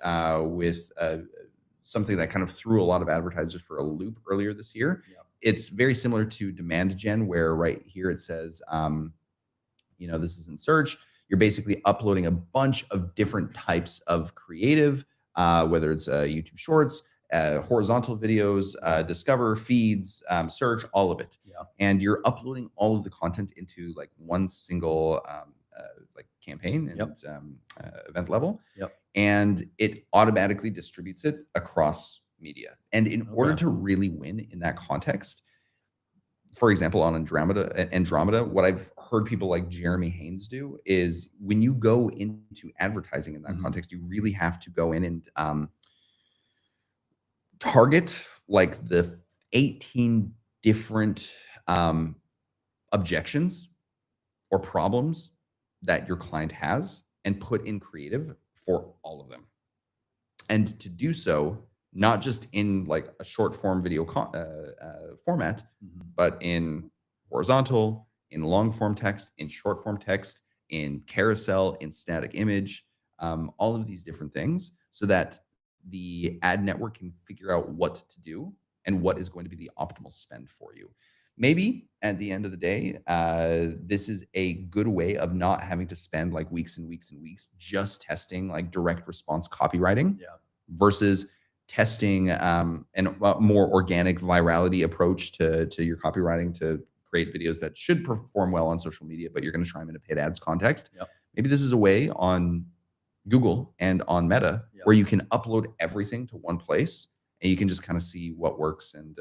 with something that kind of threw a lot of advertisers for a loop earlier this year. Yeah. It's very similar to Demand Gen, where right here it says, this is in search. You're basically uploading a bunch of different types of creative, whether it's YouTube Shorts, horizontal videos, Discover, feeds, search, all of it. Yeah. And you're uploading all of the content into like one single like campaign and event level. Yep. And it automatically distributes it across media. And in order to really win in that context, for example, on Andromeda, what I've heard people like Jeremy Haynes do is when you go into advertising in that context, you really have to go in and target like the 18 different objections or problems that your client has and put in creative for all of them. And to do so, not just in like a short form video format, but in horizontal, in long form text, in short form text, in carousel, in static image, all of these different things, so that the ad network can figure out what to do and what is going to be the optimal spend for you. Maybe at the end of the day, this is a good way of not having to spend like weeks and weeks and weeks just testing like direct response copywriting Yeah. versus testing an more organic virality approach to your copywriting to create videos that should perform well on social media, but you're going to try them in a paid ads context. Yep. Maybe this is a way on Google and on Meta Yep. where you can upload everything to one place and you can just kind of see what works and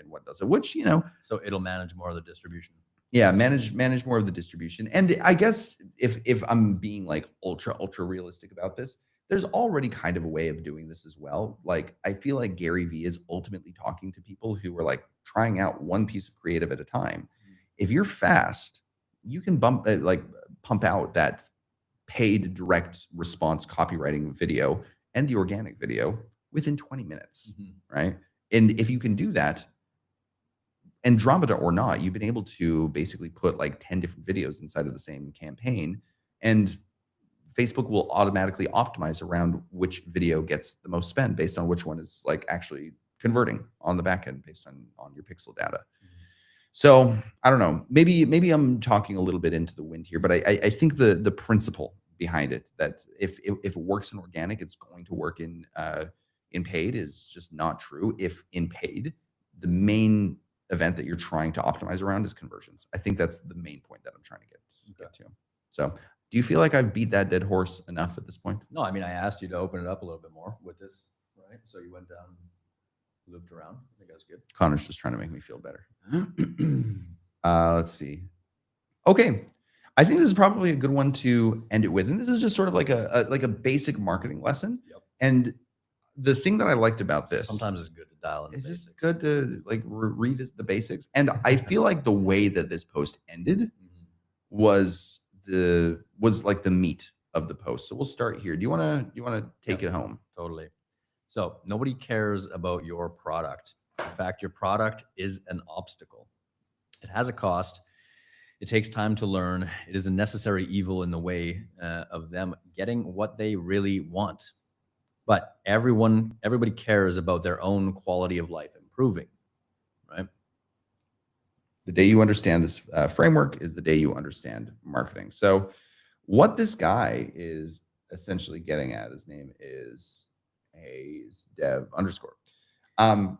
what doesn't, which, you know, So it'll manage more of the distribution. yeah, manage more of the distribution. And I guess if I'm being like ultra realistic about this, there's already kind of a way of doing this as well. Like I feel like Gary Vee is ultimately talking to people who are like trying out one piece of creative at a time. If you're fast, you can pump out that paid direct response copywriting video and the organic video within 20 minutes, right? And if you can do that, Andromeda or not, you've been able to basically put like 10 different videos inside of the same campaign, and Facebook will automatically optimize around which video gets the most spend based on which one is like actually converting on the back end based on your pixel data. So I don't know, maybe I'm talking a little bit into the wind here, but I think the principle behind it, that if it works in organic, it's going to work in paid, is just not true. If in paid, the main event that you're trying to optimize around is conversions. I think that's the main point that I'm trying to get to. So do you feel like I've beat that dead horse enough at this point? No, I mean, I asked you to open it up a little bit more with this, right? So you went down, looped around. I think that's good. Connor's just trying to make me feel better. Let's see. Okay. I think this is probably a good one to end it with. And this is just sort of like a basic marketing lesson. Yep. And the thing that I liked about this, Sometimes it's good to dial in the is basics. this good to like revisit the basics. And I feel like the way that this post ended was like the meat of the post. So we'll start here. Do you want to take it home? Totally. So nobody cares about your product. In fact, your product is an obstacle. It has a cost. It takes time to learn. It is a necessary evil in the way of them getting what they really want. But everybody cares about their own quality of life improving, right? The day you understand this framework is the day you understand marketing. So what this guy is essentially getting at, his name is Hayes Dev _,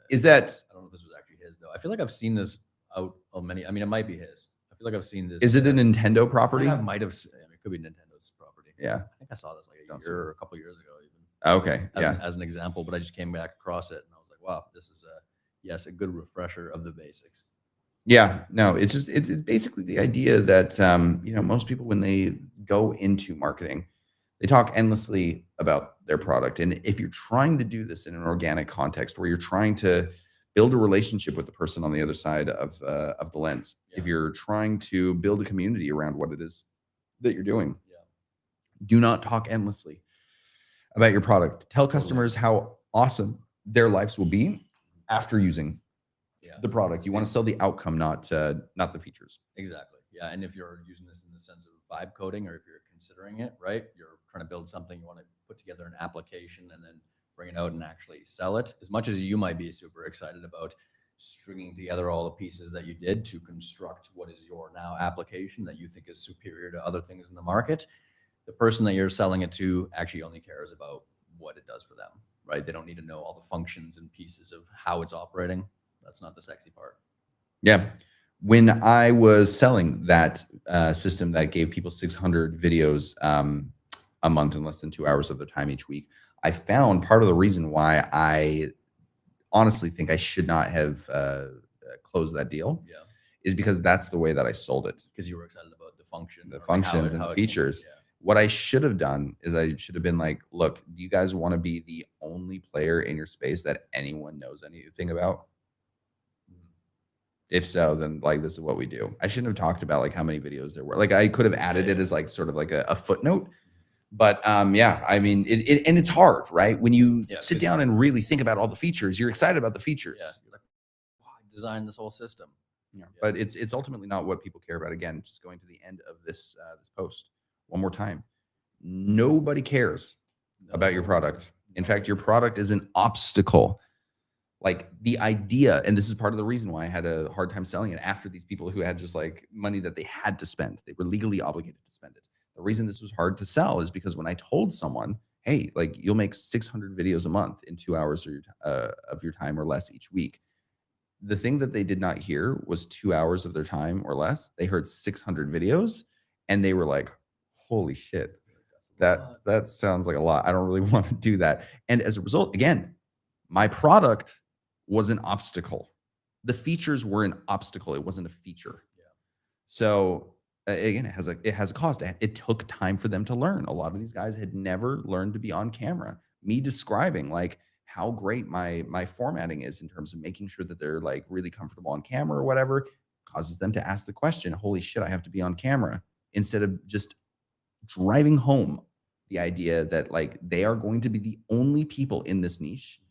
is that, I don't know if this was actually his though. I feel like I've seen this out on many. I mean, it might be his. I feel like I've seen this. is it a Nintendo property? I might have. I mean, it could be Nintendo's property. Yeah. I think I saw this like Don't see a year or this. a couple years ago, even Okay. Yeah. as an example. But I just came back across it and I was like, wow, this is a good refresher of the basics. Yeah, no, it's basically the idea that most people, when they go into marketing, they talk endlessly about their product. And if you're trying to do this in an organic context where you're trying to build a relationship with the person on the other side of the lens, if you're trying to build a community around what it is that you're doing, do not talk endlessly about your product. Tell customers how awesome their lives will be after using the product. You want to sell the outcome, not the features. Exactly. Yeah. And if you're using this in the sense of vibe coding, or if you're considering it, right, you're trying to build something, you want to put together an application and then bring it out and actually sell it. As much as you might be super excited about stringing together all the pieces that you did to construct what is your now application that you think is superior to other things in the market, the person that you're selling it to actually only cares about what it does for them, right? They don't need to know all the functions and pieces of how it's operating. That's not the sexy part. Yeah. When I was selling that system that gave people 600 videos a month in less than 2 hours of their time each week, I found part of the reason why I honestly think I should not have closed that deal is because that's the way that I sold it. Because you were excited about the function, the functions and the features. What I should have done is I should have been like, look, do you guys want to be the only player in your space that anyone knows anything about? If so, then like this is what we do. I shouldn't have talked about like how many videos there were. Like I could have added it as like sort of like a footnote. But yeah, I mean, and it's hard, right? When you Yeah, sit 'cause- down and really think about all the features, you're excited about the features. Yeah, you're like, wow, I designed this whole system. Yeah. But it's ultimately not what people care about. Again, just going to the end of this this post one more time. Nobody cares about your product. In fact, your product is an obstacle. Like the idea, and this is part of the reason why I had a hard time selling it after these people who had just like money that they had to spend. They were legally obligated to spend it. The reason this was hard to sell is because when I told someone, hey, like you'll make 600 videos a month in 2 hours of your time or less each week. The thing that they did not hear was 2 hours of their time or less. They heard 600 videos and they were like, holy shit, that sounds like a lot. I don't really want to do that. And as a result, again, my product was an obstacle. The features were an obstacle. It wasn't a feature. Yeah. So again, it has a cost. It took time for them to learn. A lot of these guys had never learned to be on camera. Me describing like how great my formatting is in terms of making sure that they're like really comfortable on camera or whatever causes them to ask the question, holy shit, I have to be on camera, instead of just driving home the idea that like they are going to be the only people in this niche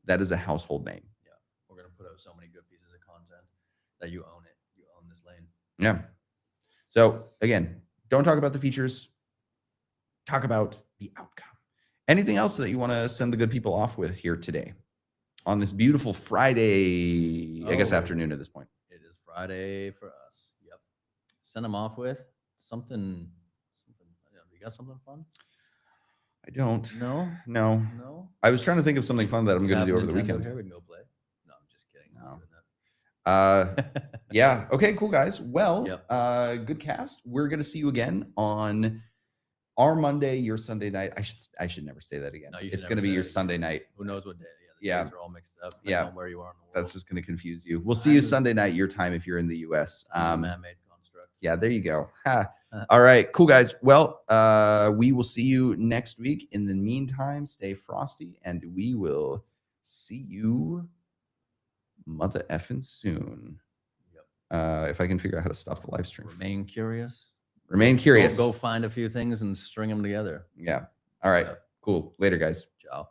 that is a household name. Yeah, we're gonna put out so many good pieces of content that you own it. You own this lane. Yeah. So again, don't talk about the features. Talk about the outcome. Anything else that you want to send the good people off with here today on this beautiful Friday, I guess Oh. afternoon at this point? It is Friday for us. Yep. Send them off with something. You got something fun? I don't. No. No. No. I was trying to think of something fun that I'm going to do over the weekend. Here we can go play. No, I'm just kidding. I'm not No. doing that. Yeah. Okay, cool guys. Well, Yep. good cast. We're going to see you again on our Monday, your Sunday night. I should never say that again. No, you should It's never going to be say your it again. Sunday night. Who knows what day? Yeah. The days are all mixed up. Yeah. On where you are in the world. That's just going to confuse you. We'll see you Sunday night, your time, if you're in the US. It's a man-made construct. Yeah, there you go. Ha. All right, cool guys. Well, we will see you next week. In the meantime, stay frosty, and we will see you mother effing soon. Yep. If I can figure out how to stop the live stream. Remain curious. Remain curious. Go find a few things and string them together. Yeah. All right. Yep. Cool. Later, guys. Ciao.